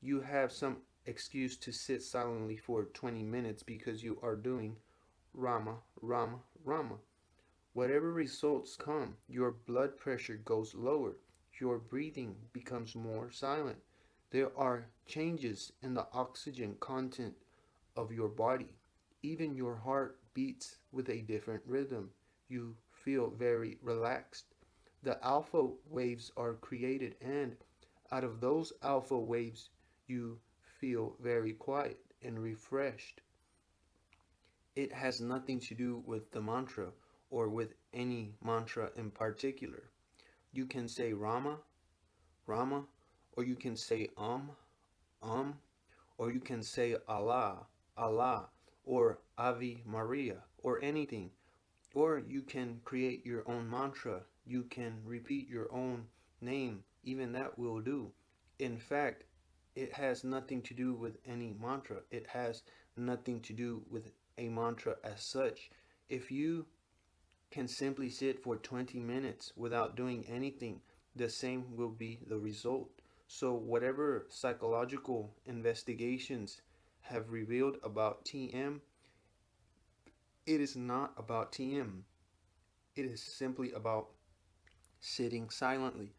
you have some excuse to sit silently for 20 minutes because you are doing Rama, Rama, Rama. Whatever results come, your blood pressure goes lower, your breathing becomes more silent. There are changes in the oxygen content of your body. Even your heart beats with a different rhythm. You feel very relaxed. The alpha waves are created, and out of those alpha waves, you feel very quiet and refreshed. It has nothing to do with the mantra or with any mantra in particular. You can say Rama, Rama, or you can say Um, or you can say Allah, Allah, or Ave Maria, or anything. Or you can create your own mantra. You can repeat your own name. Even that will do. In fact, it has nothing to do with any mantra. It has nothing to do with a mantra as such. If you can simply sit for 20 minutes without doing anything, the same will be the result. So, whatever psychological investigations have revealed about TM, it is not about TM. It is simply about sitting silently.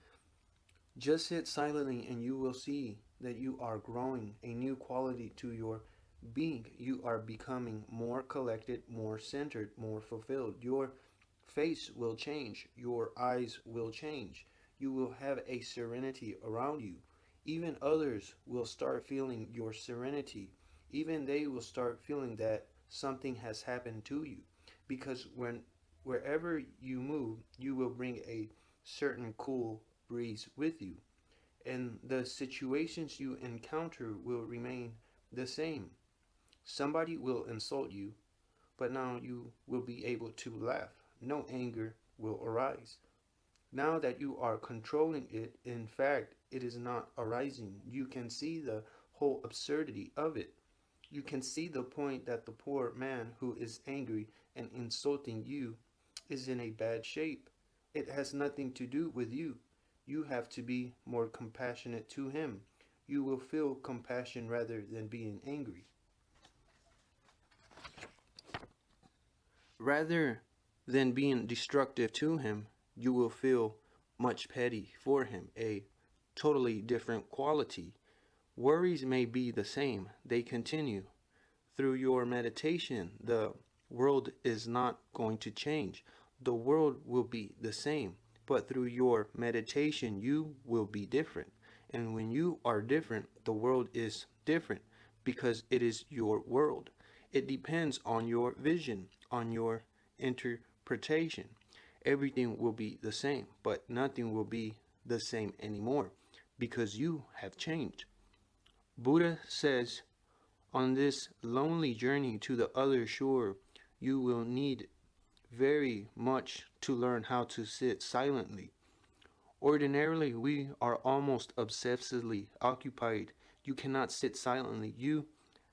Just sit silently and you will see that you are growing a new quality to your being. You are becoming more collected, more centered, more fulfilled. Your face will change. Your eyes will change. You will have a serenity around you. Even others will start feeling your serenity. Even they will start feeling that something has happened to you. Because wherever you move, you will bring a certain cool breeze with you, and the situations you encounter will remain the same. Somebody will insult you, but now you will be able to laugh. No anger will arise. Now that you are controlling it, in fact, it is not arising. You can see the whole absurdity of it. You can see the point that the poor man who is angry and insulting you is in a bad shape. It has nothing to do with you. You have to be more compassionate to him. You will feel compassion rather than being angry. Rather than being destructive to him, you will feel much petty for him, a totally different quality. Worries may be the same, they continue. Through your meditation, the world is not going to change. The world will be the same, but through your meditation, you will be different. And when you are different, the world is different because it is your world. It depends on your vision, on your interpretation. Everything will be the same, but nothing will be the same anymore because you have changed. Buddha says, on this lonely journey to the other shore, you will need very much to learn how to sit silently. Ordinarily, we are almost obsessively occupied. You cannot sit silently. You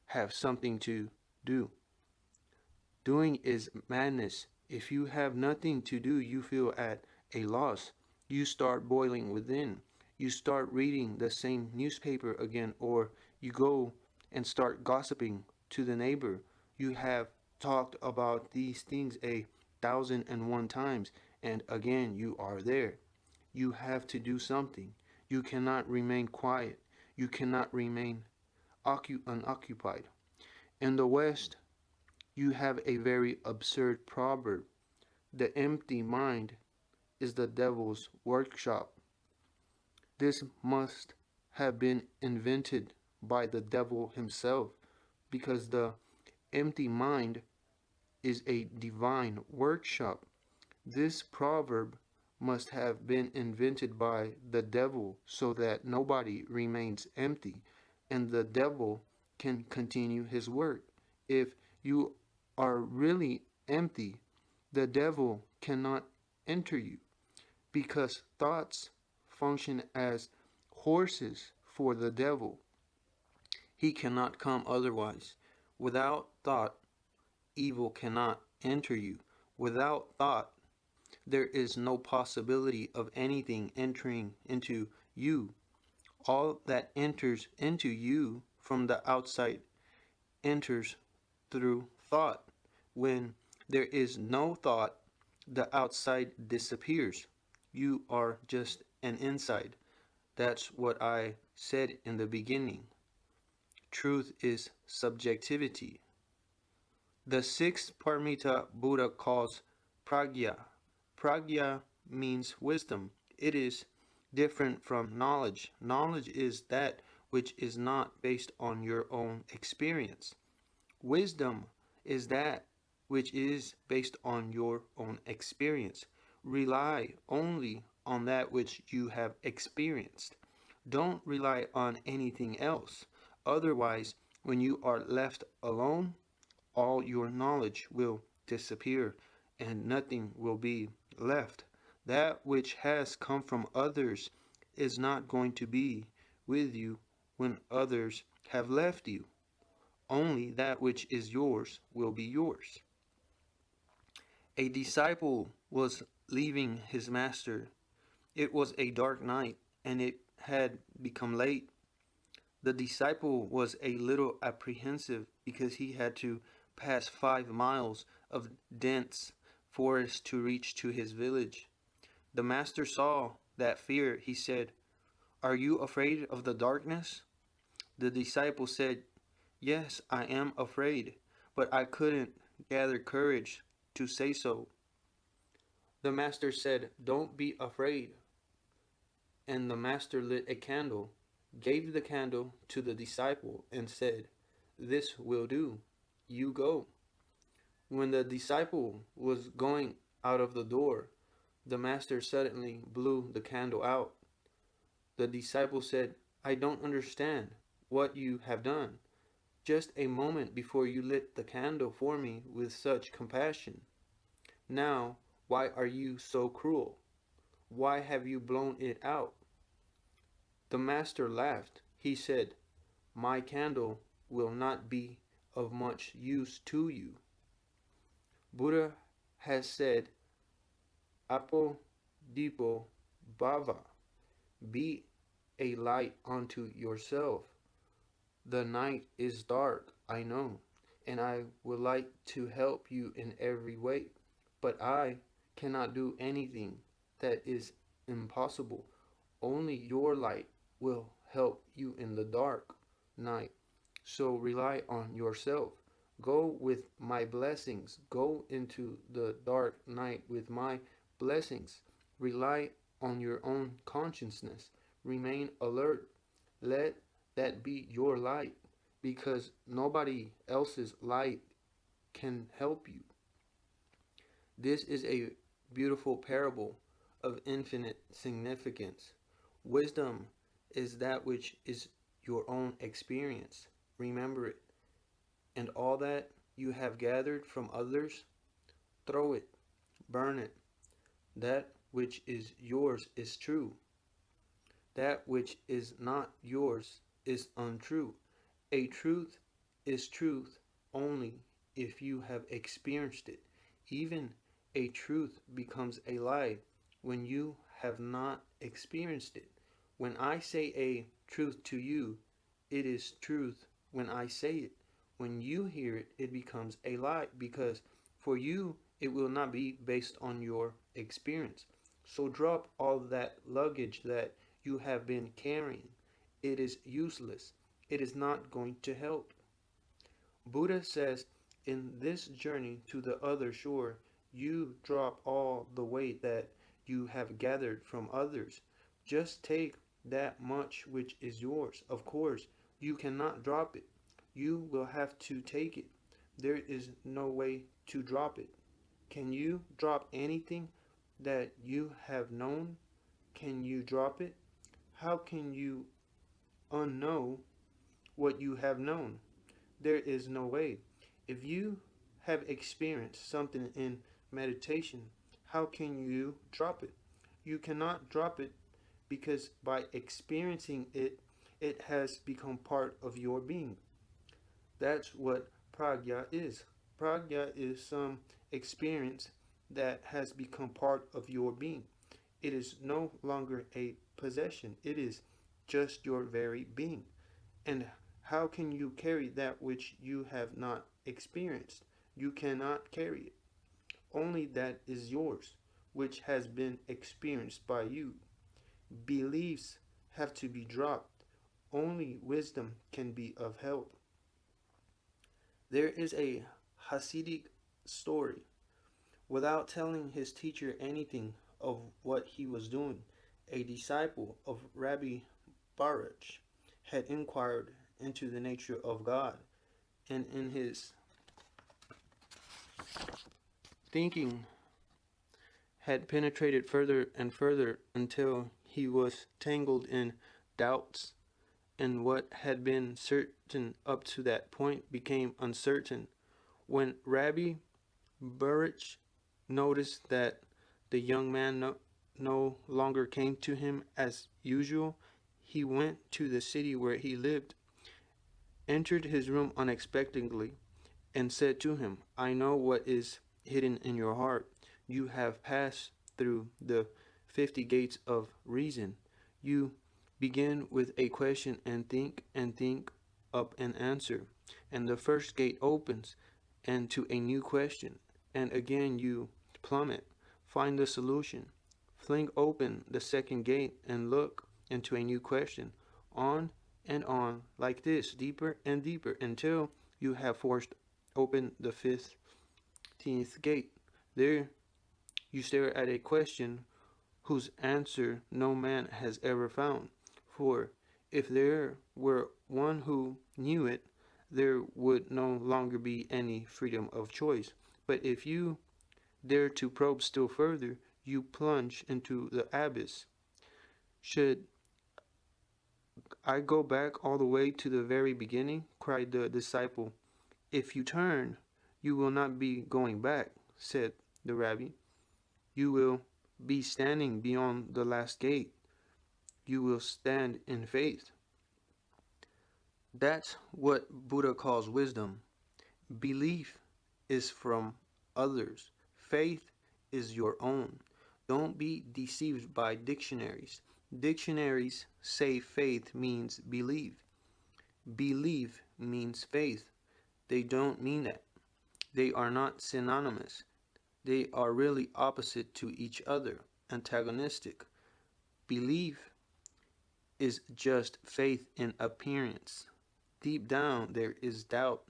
have something to do. Doing is madness. If you have nothing to do, you feel at a loss. You start boiling within. You start reading the same newspaper again, or you go and start gossiping to the neighbor. You have talked about these things 1,001 times, and again you are there. You have to do something. You cannot remain quiet. You cannot remain unoccupied. In the West, you have a very absurd proverb: the empty mind is the devil's workshop. This must have been invented by the devil himself, because the empty mind is a divine workshop. This proverb must have been invented by the devil so that nobody remains empty and the devil can continue his work. If you are really empty, the devil cannot enter you, because thoughts function as horses for the devil. He cannot come otherwise. Without thought, evil cannot enter you. Without thought, there is no possibility of anything entering into you. All that enters into you from the outside enters through thought. When there is no thought, the outside disappears. You are just an inside. That's what I said in the beginning. Truth is subjectivity. The sixth paramita Buddha calls pragya. Pragya means wisdom. It is different from knowledge. Knowledge is that which is not based on your own experience. Wisdom is that which is based on your own experience. Rely only on that which you have experienced. Don't rely on anything else. Otherwise, when you are left alone, all your knowledge will disappear and nothing will be left. That which has come from others is not going to be with you when others have left you. Only that which is yours will be yours. A disciple was leaving his master. It was a dark night, and it had become late. The disciple was a little apprehensive because he had to pass 5 miles of dense forest to reach to his village. The master saw that fear. He said, "Are you afraid of the darkness?" The disciple said, "Yes, I am afraid, but I couldn't gather courage to say so." The master said, "Don't be afraid." And the master lit a candle, gave the candle to the disciple, and said, "This will do. You go." When the disciple was going out of the door, the master suddenly blew the candle out. The disciple said, "I don't understand what you have done. Just a moment before you lit the candle for me with such compassion. Now, why are you so cruel? Why have you blown it out?" The master laughed. He said, "My candle will not be of much use to you." Buddha has said, "Apo dipo bhava," be a light unto yourself. The night is dark, I know, and I would like to help you in every way, but I cannot do anything that is impossible. Only your light will help you in the dark night. So rely on yourself. Go with my blessings. Go into the dark night with my blessings. Rely on your own consciousness. Remain alert. Let that be your light, because nobody else's light can help you. This is a beautiful parable of infinite significance. Wisdom is that which is your own experience. Remember it. And all that you have gathered from others, throw it, burn it. That which is yours is true. That which is not yours is untrue. A truth is truth only if you have experienced it. Even a truth becomes a lie when you have not experienced it. When I say a truth to you, it is truth when I say it. When you hear it, it becomes a lie because for you, it will not be based on your experience. So drop all that luggage that you have been carrying. It is useless. It is not going to help. Buddha says, in this journey to the other shore, you drop all the weight that you have gathered from others. Just take that much which is yours. Of course, you cannot drop it. You will have to take it. There is no way to drop it. Can you drop anything that you have known? Can you drop it? How can you unknow what you have known? There is no way. If you have experienced something in meditation, how can you drop it? You cannot drop it because by experiencing it, it has become part of your being. That's what pragya is. Pragya is some experience that has become part of your being. It is no longer a possession, it is just your very being. And how can you carry that which you have not experienced? You cannot carry it. Only that is yours, which has been experienced by you. Beliefs have to be dropped. Only wisdom can be of help. There is a Hasidic story. Without telling his teacher anything of what he was doing, a disciple of Rabbi Baruch had inquired into the nature of God, and in his thinking had penetrated further and further until he was tangled in doubts, and what had been certain up to that point became uncertain. When Rabbi Baruch noticed that the young man no longer came to him as usual, he went to the city where he lived, entered his room unexpectedly, and said to him, I know what is hidden in your heart. You have passed through the 50 gates of reason. You begin with a question and think up an answer. And the first gate opens and to a new question. And again you plummet, find the solution. Fling open the second gate and look into a new question. On and on, like this, deeper and deeper, until you have forced open the 15th gate. There you stare at a question whose answer no man has ever found. For if there were one who knew it, there would no longer be any freedom of choice. But if you dare to probe still further, you plunge into the abyss. Should I go back all the way to the very beginning? Cried the disciple. If you turn, you will not be going back, said the rabbi. You will be standing beyond the last gate. You will stand in faith. That's what Buddha calls wisdom. Belief is from others. Faith is your own. Don't be deceived by dictionaries. Dictionaries say faith means believe. Believe means faith. They don't mean that. They are not synonymous. They are really opposite to each other, antagonistic. Belief is just faith in appearance. Deep down there is doubt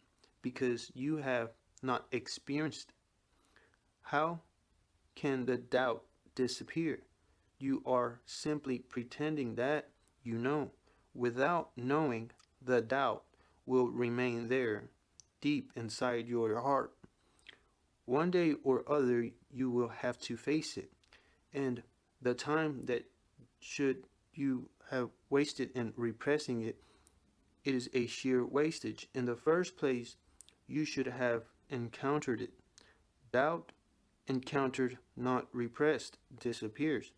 because you have not experienced it. How can the doubt disappear? You are simply pretending that you know. Without knowing, the doubt will remain there, deep inside your heart. One day or other, you will have to face it, and the time that should you have wasted in repressing it, it is a sheer wastage. In the first place, you should have encountered it. Doubt, encountered, not repressed, disappears.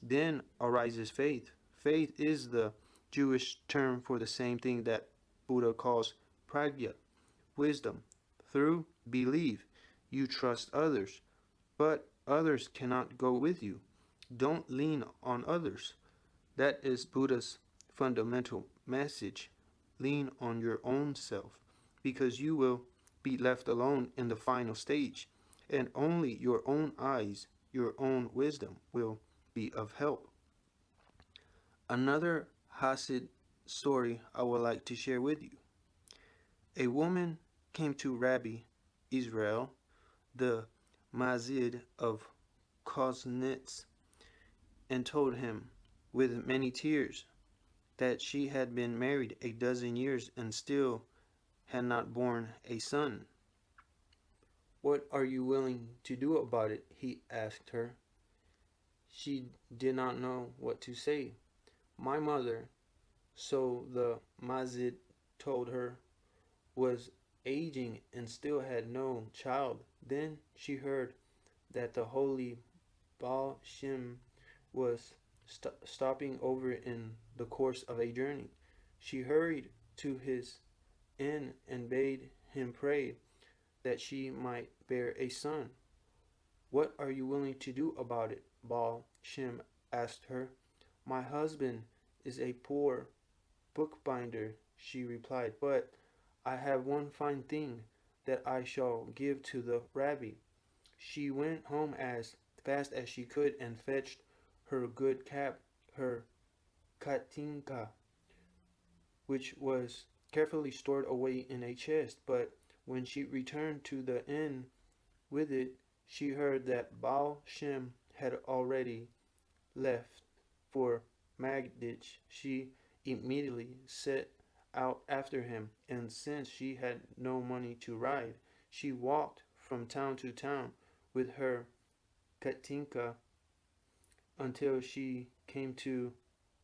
Then arises faith. Faith is the Jewish term for the same thing that Buddha calls pragya, wisdom. Through belief, you trust others, but others cannot go with you. Don't lean on others. That is Buddha's fundamental message. Lean on your own self, because you will be left alone in the final stage, and only your own eyes, your own wisdom will be of help. Another Hasid story I would like to share with you. A woman came to Rabbi Israel, the Mazid of Koznitz, and told him, with many tears, that she had been married a dozen years and still had not born a son. "What are you willing to do about it?" he asked her. She did not know what to say. "My mother," so the Mazid told her, "was aging and still had no child. Then she heard that the holy Baal Shem was stopping over in the course of a journey. She hurried to his inn and bade him pray that she might bear a son. "What are you willing to do about it?" Baal Shem asked her. "My husband is a poor bookbinder," she replied, "but I have one fine thing that I shall give to the rabbi." She went home as fast as she could and fetched her good cap, her katinka, which was carefully stored away in a chest. But when she returned to the inn with it, she heard that Baal Shem had already left for Magditch. She immediately set out after him, and since she had no money to ride, she walked from town to town with her Katinka until she came to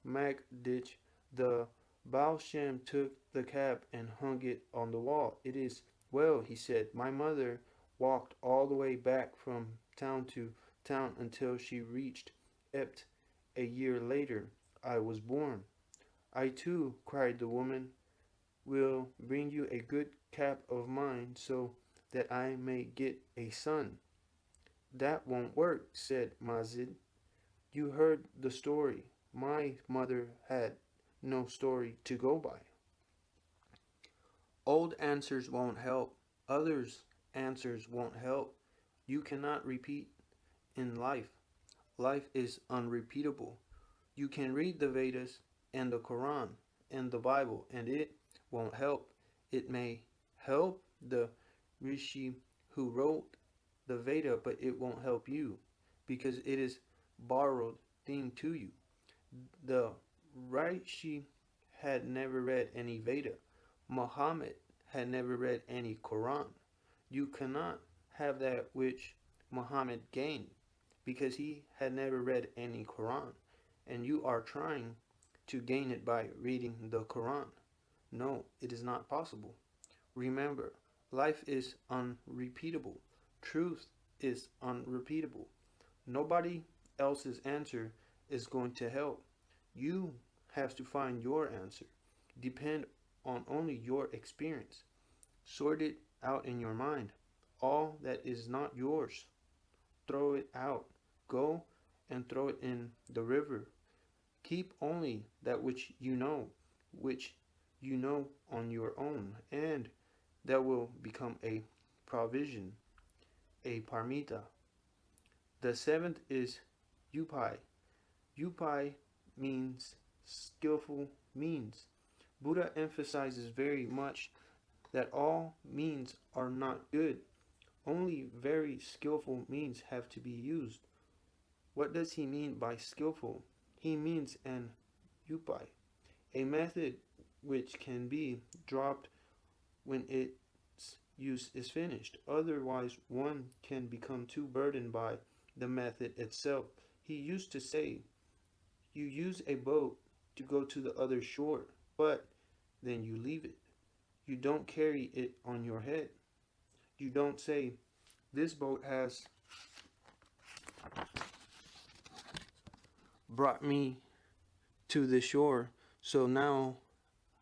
Magditch. The Baal Shem took the cap and hung it on the wall. "It is well," he said. "My mother walked all the way back from town to town until she reached Ept. A year later, I was born." "I too," cried the woman, "will bring you a good cap of mine so that I may get a son." "That won't work," said Mazid. "You heard the story. My mother had no story to go by." Old answers won't help. Others' answers won't help. You cannot repeat in life. Life is unrepeatable. You can read the Vedas and the Quran and the Bible, and it won't help. It may help the Rishi who wrote the Veda, but it won't help you because it is borrowed thing to you. The Rishi had never read any Veda. Muhammad had never read any Quran. You cannot have that which Muhammad gained because he had never read any Quran, and you are trying to gain it by reading the Quran. No, it is not possible. Remember, life is unrepeatable. Truth is unrepeatable. Nobody else's answer is going to help. You have to find your answer. Depend on only your experience. Sort it out in your mind. All that is not yours, throw it out. Go and throw it in the river. Keep only that which you know on your own, and that will become a provision, a parmita. The seventh is upai. Upai means skillful means. Buddha emphasizes very much that all means are not good. Only very skillful means have to be used. What does he mean by skillful? He means an upai, a method which can be dropped when its use is finished. Otherwise, one can become too burdened by the method itself. He used to say, "You use a boat to go to the other shore, but then you leave it. You don't carry it on your head. You don't say, 'This boat has brought me to the shore, so now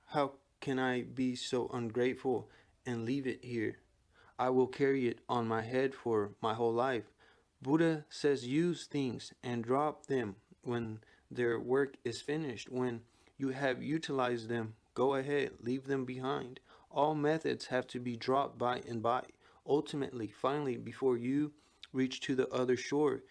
how can I be so ungrateful and leave it here? I will carry it on my head for my whole life.' Buddha says use things and drop them when their work is finished. When you have utilized them, go ahead, leave them behind. All methods have to be dropped by and by. Ultimately, finally, before you reach to the other shore,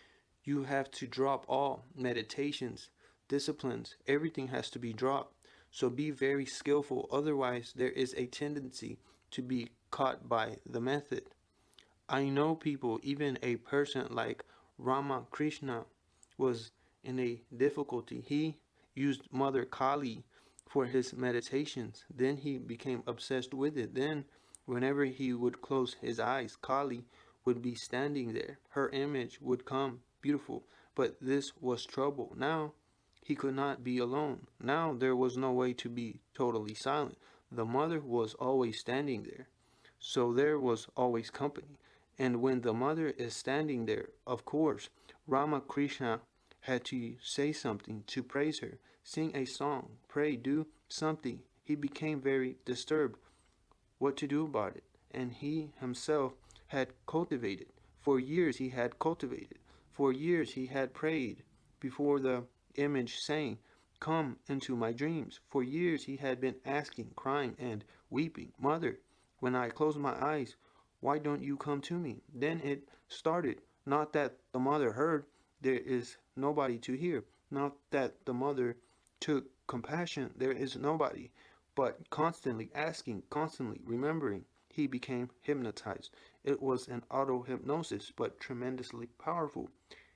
you have to drop all meditations, disciplines, everything has to be dropped. So be very skillful, otherwise, there is a tendency to be caught by the method. I know people, even a person like Ramakrishna was in a difficulty. He used Mother Kali for his meditations. Then he became obsessed with it. Then, whenever he would close his eyes, Kali would be standing there. Her image would come beautiful. But this was trouble. Now he could not be alone. Now there was no way to be totally silent. The mother was always standing there. So there was always company. And when the mother is standing there, of course, Ramakrishna had to say something to praise her, sing a song, pray, do something. He became very disturbed what to do about it. And he himself had cultivated. For years he had cultivated. For years he had prayed before the image saying, "Come into my dreams." For years he had been asking, crying, and weeping, "Mother, when I close my eyes, why don't you come to me?" Then it started. Not that the mother heard, there is nobody to hear. Not that the mother took compassion, there is nobody. But constantly asking, constantly remembering, he became hypnotized. It was an auto hypnosis, but tremendously powerful.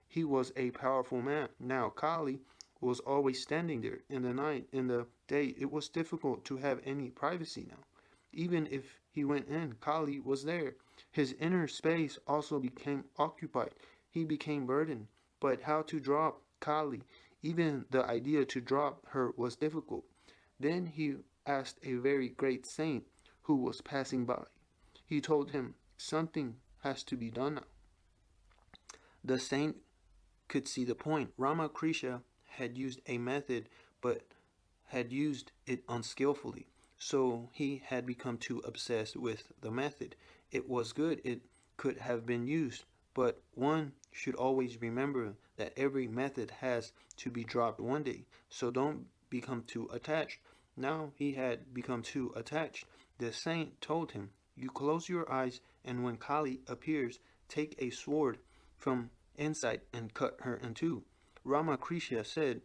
He was a powerful man. Now Kali was always standing there in the night, in the day. It was difficult to have any privacy now. Even if he went in, Kali was there. His inner space also became occupied. He became burdened. But how to drop Kali? Even the idea to drop her was difficult. Then he asked a very great saint who was passing by. He told him, "Something has to be done now." The saint could see the point. Ramakrishna had used a method, but had used it unskillfully. So he had become too obsessed with the method. It was good, it could have been used, but one should always remember that every method has to be dropped one day. So don't become too attached. Now he had become too attached. The saint told him, "You close your eyes, and when Kali appears, take a sword from inside and cut her in two." Ramakrishna said,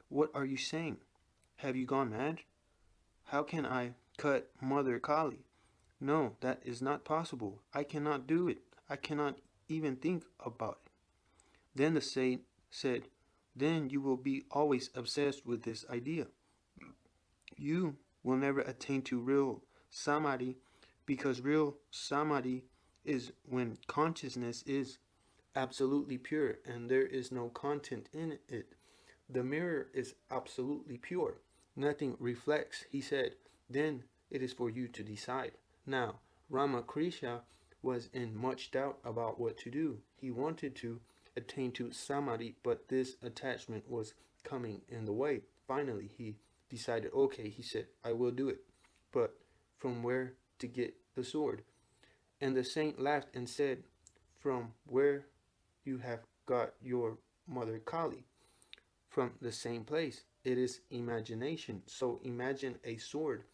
"What are you saying? Have you gone mad? How can I cut Mother Kali? No, that is not possible. I cannot do it. I cannot even think about it." Then the saint said, "Then you will be always obsessed with this idea. You will never attain to real samadhi, because real samadhi is when consciousness is absolutely pure and there is no content in it. The mirror is absolutely pure. Nothing reflects," he said. "Then it is for you to decide." Now, Ramakrishna was in much doubt about what to do. He wanted to attain to samadhi, but this attachment was coming in the way. Finally, he decided, okay, he said, "I will do it. But from where to get the sword?" And the saint laughed and said, "From where you have got your Mother Kali, from the same place. It is imagination. So imagine a sword,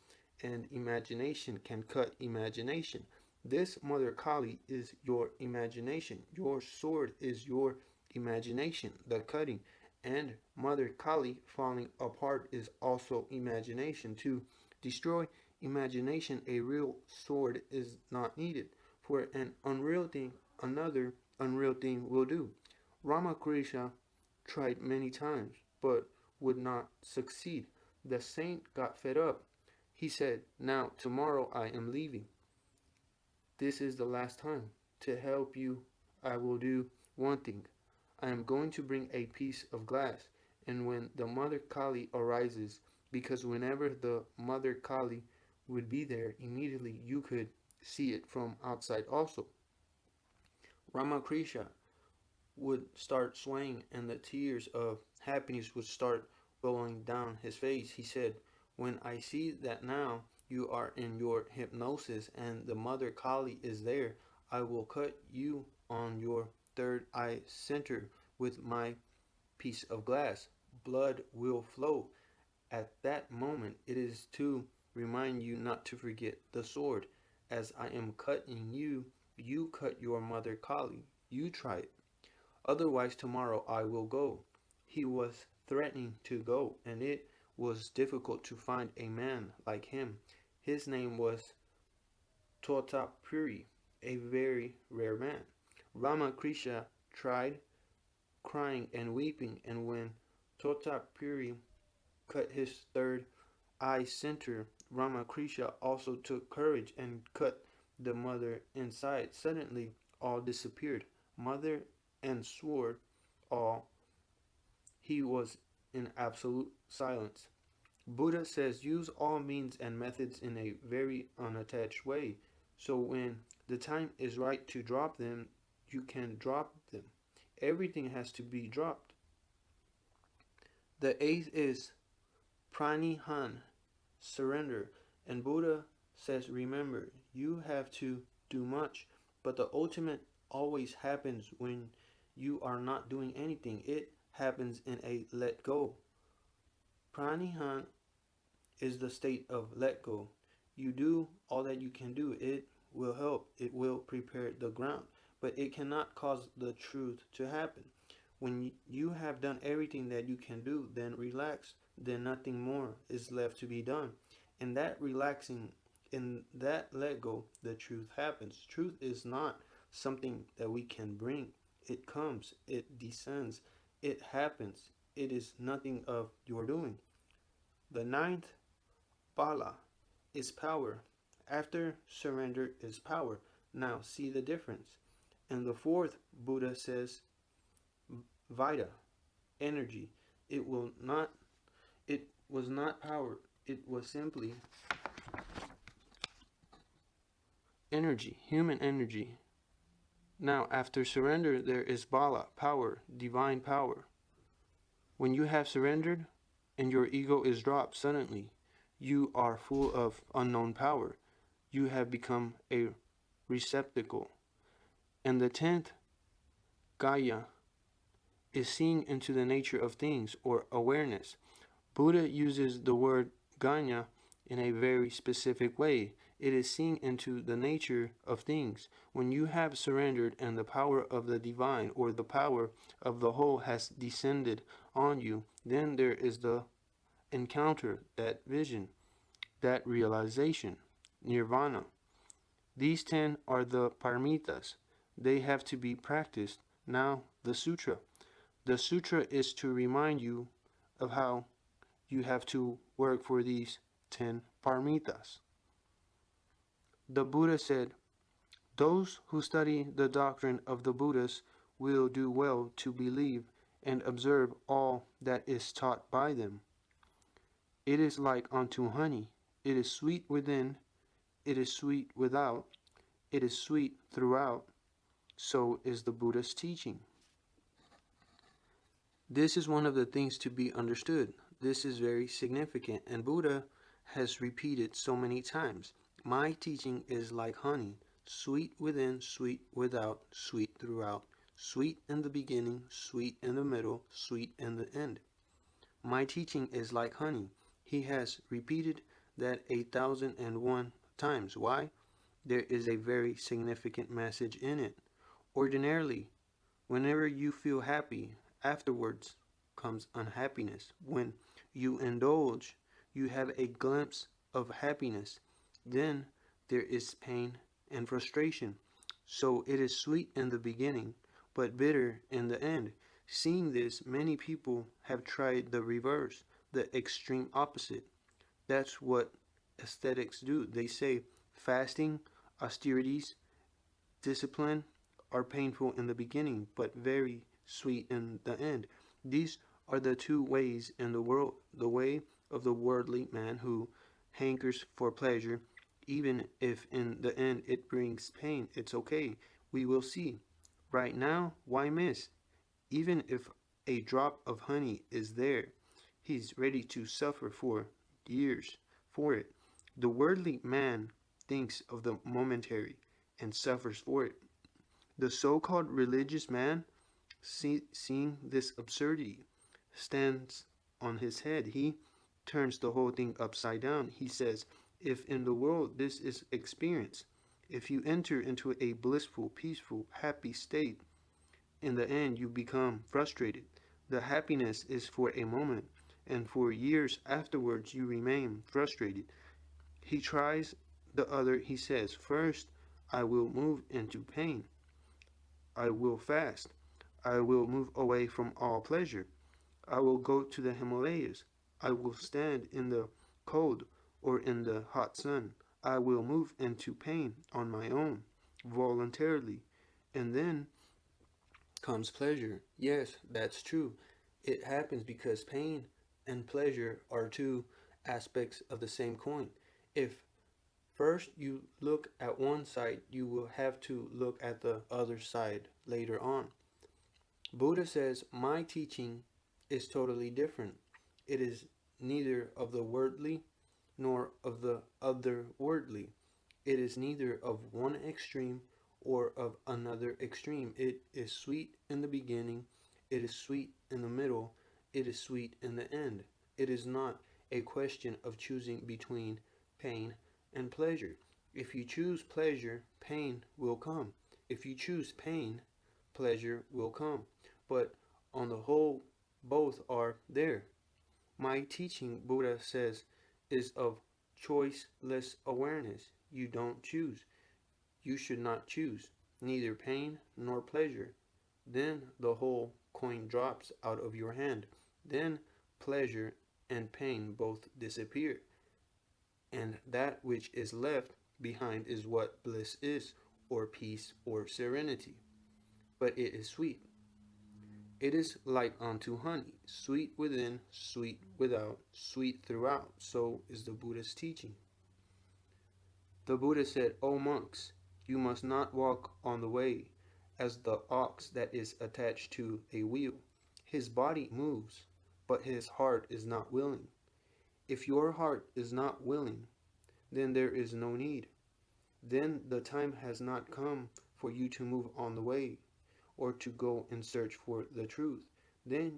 and imagination can cut imagination. This Mother Kali is your imagination. Your sword is your imagination, the cutting. And Mother Kali falling apart is also imagination. To destroy imagination, a real sword is not needed. For an unreal thing, another unreal thing will do." Ramakrishna tried many times, but would not succeed. The saint got fed up. He said, "Now, tomorrow I am leaving. This is the last time. To help you, I will do one thing. I am going to bring a piece of glass, and when the Mother Kali arises, because whenever the Mother Kali would be there, immediately you could see it from outside also." Ramakrishna would start swaying, and the tears of happiness would start rolling down his face. He said, "When I see that now you are in your hypnosis and the Mother Kali is there, I will cut you on your third eye center with my piece of glass. Blood will flow. At that moment, it is to remind you not to forget the sword. As I am cutting you, you cut your mother Kali. You try it. Otherwise, tomorrow I will go. He was threatening to go, and it was difficult to find a man like him. His name was Totapuri, a very rare man. Ramakrishna tried, crying and weeping, and when Totapuri cut his third eye center, Ramakrishna also took courage and cut the mother inside. Suddenly, all disappeared. Mother and sword, all. He was in absolute silence. Buddha says use all means and methods in a very unattached way. So when the time is right to drop them, you can drop them. Everything has to be dropped. The eighth is pranihan, surrender. And Buddha says, remember, you have to do much, but the ultimate always happens when you are not doing anything. It happens in a let go. Pranihan is the state of let go. You do all that you can do. It will help. It will prepare the ground. But it cannot cause the truth to happen. When you have done everything that you can do, then relax. Then nothing more is left to be done. In that relaxing, in that let go, the truth happens. Truth is not something that we can bring. It comes. It descends. It happens. It is nothing of your doing. The ninth Bala is power. After surrender is power. Now see the difference. And the fourth Buddha says Vita, energy. It was not power. It was simply energy, human energy. Now after surrender there is Bala, power, divine power. When you have surrendered and your ego is dropped suddenly, you are full of unknown power. You have become a receptacle. And the 10th, Gaya, is seeing into the nature of things or awareness. Buddha uses the word Ganya in a very specific way. It is seeing into the nature of things. When you have surrendered and the power of the divine or the power of the whole has descended on you, then there is the encounter, that vision, that realization, nirvana. These 10 are the paramitas. They have to be practiced. Now, the sutra. The sutra is to remind you of how you have to work for these 10 paramitas. The Buddha said, those who study the doctrine of the Buddhas will do well to believe and observe all that is taught by them. It is like unto honey. It is sweet within, it is sweet without, it is sweet throughout. So is the Buddha's teaching. This is one of the things to be understood. This is very significant, and Buddha has repeated so many times. My teaching is like honey, sweet within, sweet without, sweet throughout, sweet in the beginning, sweet in the middle, sweet in the end. My teaching is like honey. He has repeated that 1,001 times. Why? There is a very significant message in it. Ordinarily, whenever you feel happy, afterwards comes unhappiness. When you indulge, you have a glimpse of happiness. Then there is pain and frustration. So it is sweet in the beginning, but bitter in the end. Seeing this, many people have tried the reverse, the extreme opposite. That's what aesthetics do. They say fasting, austerities, discipline are painful in the beginning, but very sweet in the end. These are the two ways in the world. The way of the worldly man who hankers for pleasure, even if in the end it brings pain. It's okay. We will see. Right now, why miss? Even if a drop of honey is there, he's ready to suffer for years for it. The worldly man thinks of the momentary and suffers for it. The so-called religious man, seeing this absurdity, stands on his head. He turns the whole thing upside down. He says, if in the world this is experience, if you enter into a blissful, peaceful, happy state, in the end you become frustrated. The happiness is for a moment, and for years afterwards you remain frustrated. He tries the other. He says, first I will move into pain. I will fast. I will move away from all pleasure. I will go to the Himalayas. I will stand in the cold or in the hot sun. I will move into pain on my own, voluntarily. And then comes pleasure. Yes, that's true. It happens because pain and pleasure are two aspects of the same coin. If first you look at one side, you will have to look at the other side later on. Buddha says, my teaching is totally different. It is neither of the worldly nor of the otherworldly. It is neither of one extreme or of another extreme. It is sweet in the beginning, it is sweet in the middle, it is sweet in the end. It is not a question of choosing between pain and pleasure. If you choose pleasure, pain will come. If you choose pain, pleasure will come. But on the whole, both are there. My teaching, Buddha says, is of choiceless awareness. You don't choose. You should not choose neither pain nor pleasure. Then the whole coin drops out of your hand. Then pleasure and pain both disappear. And that which is left behind is what bliss is, or peace, or serenity. But it is sweet. It is like unto honey, sweet within, sweet without, sweet throughout. So is the Buddha's teaching. The Buddha said, O monks, you must not walk on the way as the ox that is attached to a wheel. His body moves, but his heart is not willing. If your heart is not willing, then there is no need. Then the time has not come for you to move on the way, or to go and search for the truth. Then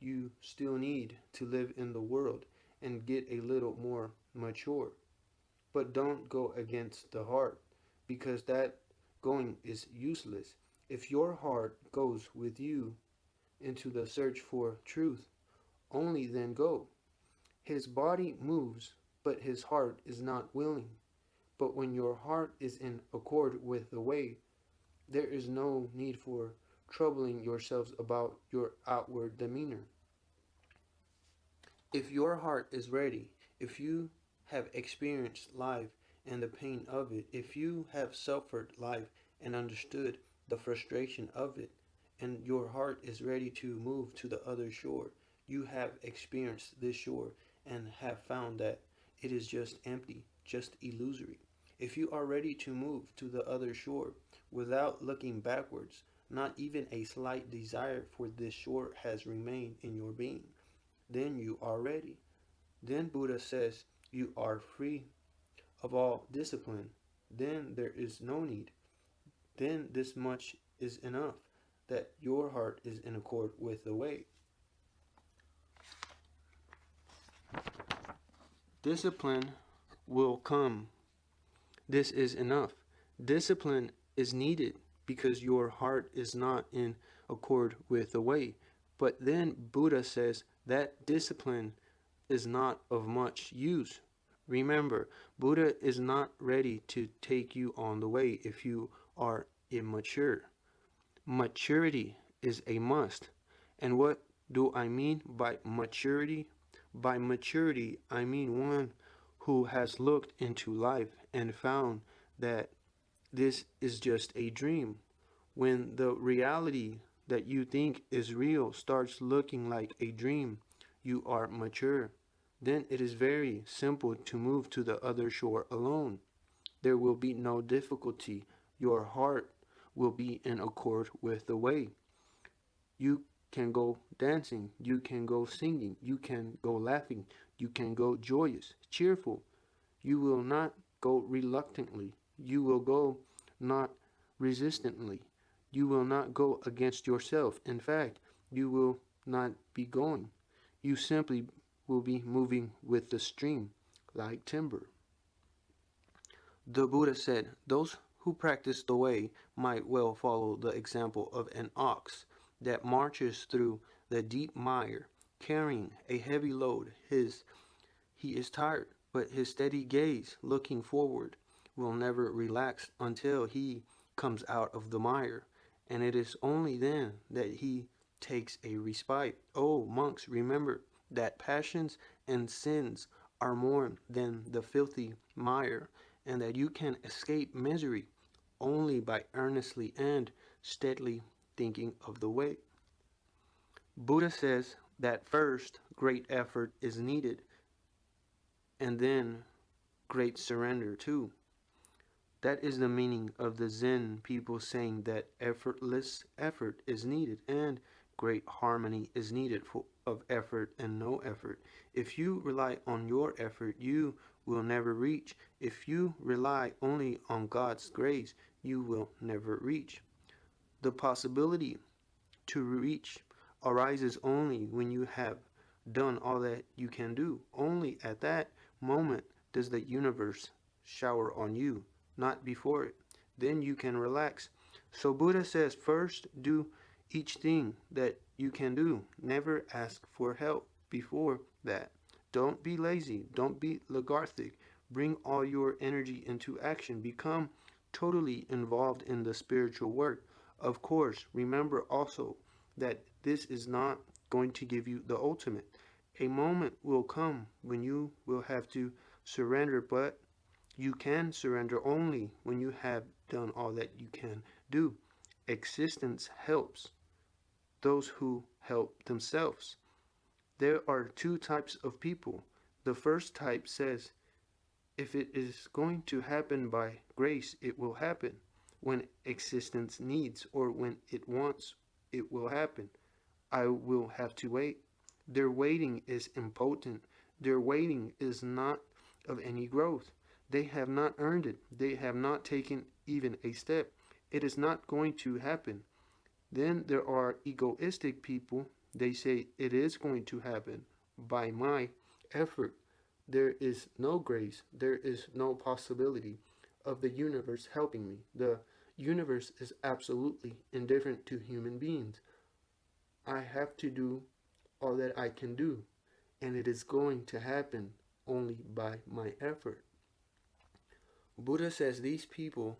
you still need to live in the world and get a little more mature. But don't go against the heart, because that going is useless. If your heart goes with you into the search for truth, only then go. His body moves, but his heart is not willing. But when your heart is in accord with the way, there is no need for troubling yourselves about your outward demeanor. If your heart is ready, if you have experienced life and the pain of it, if you have suffered life and understood the frustration of it, and your heart is ready to move to the other shore, you have experienced this shore and have found that it is just empty, just illusory. If you are ready to move to the other shore without looking backwards, not even a slight desire for this shore has remained in your being, then you are ready. Then Buddha says you are free of all discipline. Then there is no need. Then this much is enough, that your heart is in accord with the way. Discipline will come. This is enough. Discipline is needed because your heart is not in accord with the way. But then Buddha says that discipline is not of much use. Remember, Buddha is not ready to take you on the way if you are immature. Maturity is a must. And what do I mean by maturity? By maturity, I mean one who has looked into life and found that this is just a dream. When the reality that you think is real starts looking like a dream, you are mature. Then it is very simple to move to the other shore alone. There will be no difficulty. Your heart will be in accord with the way. You can go dancing, you can go singing, you can go laughing, you can go joyous, cheerful. You will not go reluctantly. You will go not resistantly. You will not go against yourself. In fact, you will not be going. You simply will be moving with the stream, like timber. The Buddha said, those who practice the way might well follow the example of an ox that marches through the deep mire, carrying a heavy load. He is tired, but his steady gaze, looking forward, will never relax until he comes out of the mire, and it is only then that he takes a respite. Oh, monks, remember that passions and sins are more than the filthy mire, and that you can escape misery only by earnestly and steadily thinking of the way. Buddha says that first great effort is needed, and then great surrender too. That is the meaning of the Zen people saying that effortless effort is needed and great harmony is needed of effort and no effort. If you rely on your effort, you will never reach. If you rely only on God's grace, you will never reach. The possibility to reach arises only when you have done all that you can do. Only at that moment does the universe shower on you, not before it. Then you can relax. So Buddha says, first do each thing that you can do. Never ask for help before that. Don't be lazy. Don't be lethargic. Bring all your energy into action. Become totally involved in the spiritual work. Of course, remember also that this is not going to give you the ultimate. A moment will come when you will have to surrender, but you can surrender only when you have done all that you can do. Existence helps those who help themselves. There are two types of people. The first type says, if it is going to happen by grace, it will happen. When existence needs or when it wants, it will happen. I will have to wait. Their waiting is impotent. Their waiting is not of any growth. They have not earned it. They have not taken even a step. It is not going to happen. Then there are egoistic people. They say it is going to happen by my effort. There is no grace. There is no possibility of the universe helping me. The universe is absolutely indifferent to human beings. I have to do all that I can do, and it is going to happen only by my effort. Buddha says these people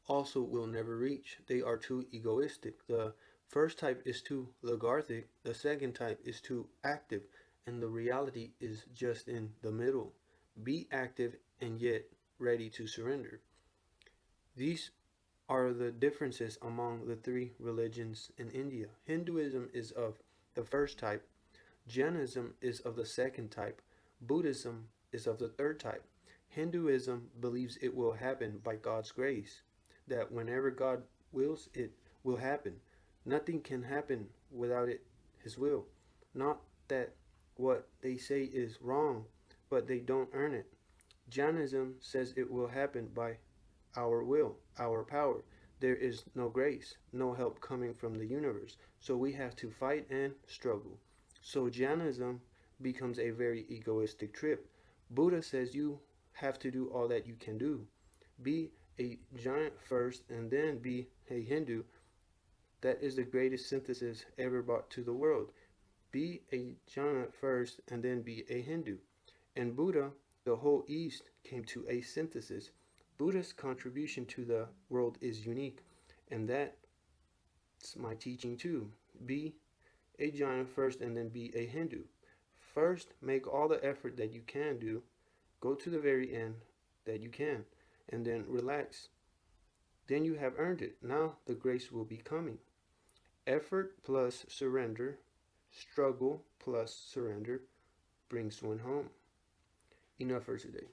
also will never reach. They are too egoistic. The first type is too lethargic, the second type is too active, and the reality is just in the middle. Be active and yet ready to surrender. These are the differences among the three religions in India. Hinduism is of the first type, Jainism is of the second type, Buddhism is of the third type. Hinduism believes it will happen by God's grace, that whenever God wills, it will happen. Nothing can happen without His will. Not that what they say is wrong, but they don't earn it. Jainism says it will happen by our will, our power. There is no grace, no help coming from the universe. So we have to fight and struggle. So Jainism becomes a very egoistic trip. Buddha says you have to do all that you can do. Be a giant first and then be a Hindu. That is the greatest synthesis ever brought to the world. Be a giant first and then be a Hindu. And Buddha, the whole East, came to a synthesis. Buddha's contribution to the world is unique, and that's my teaching too. Be a giant first and then be a Hindu. First, make all the effort that you can do. Go to the very end that you can, and then relax. Then you have earned it. Now the grace will be coming. Effort plus surrender, struggle plus surrender brings one home. Enough for today.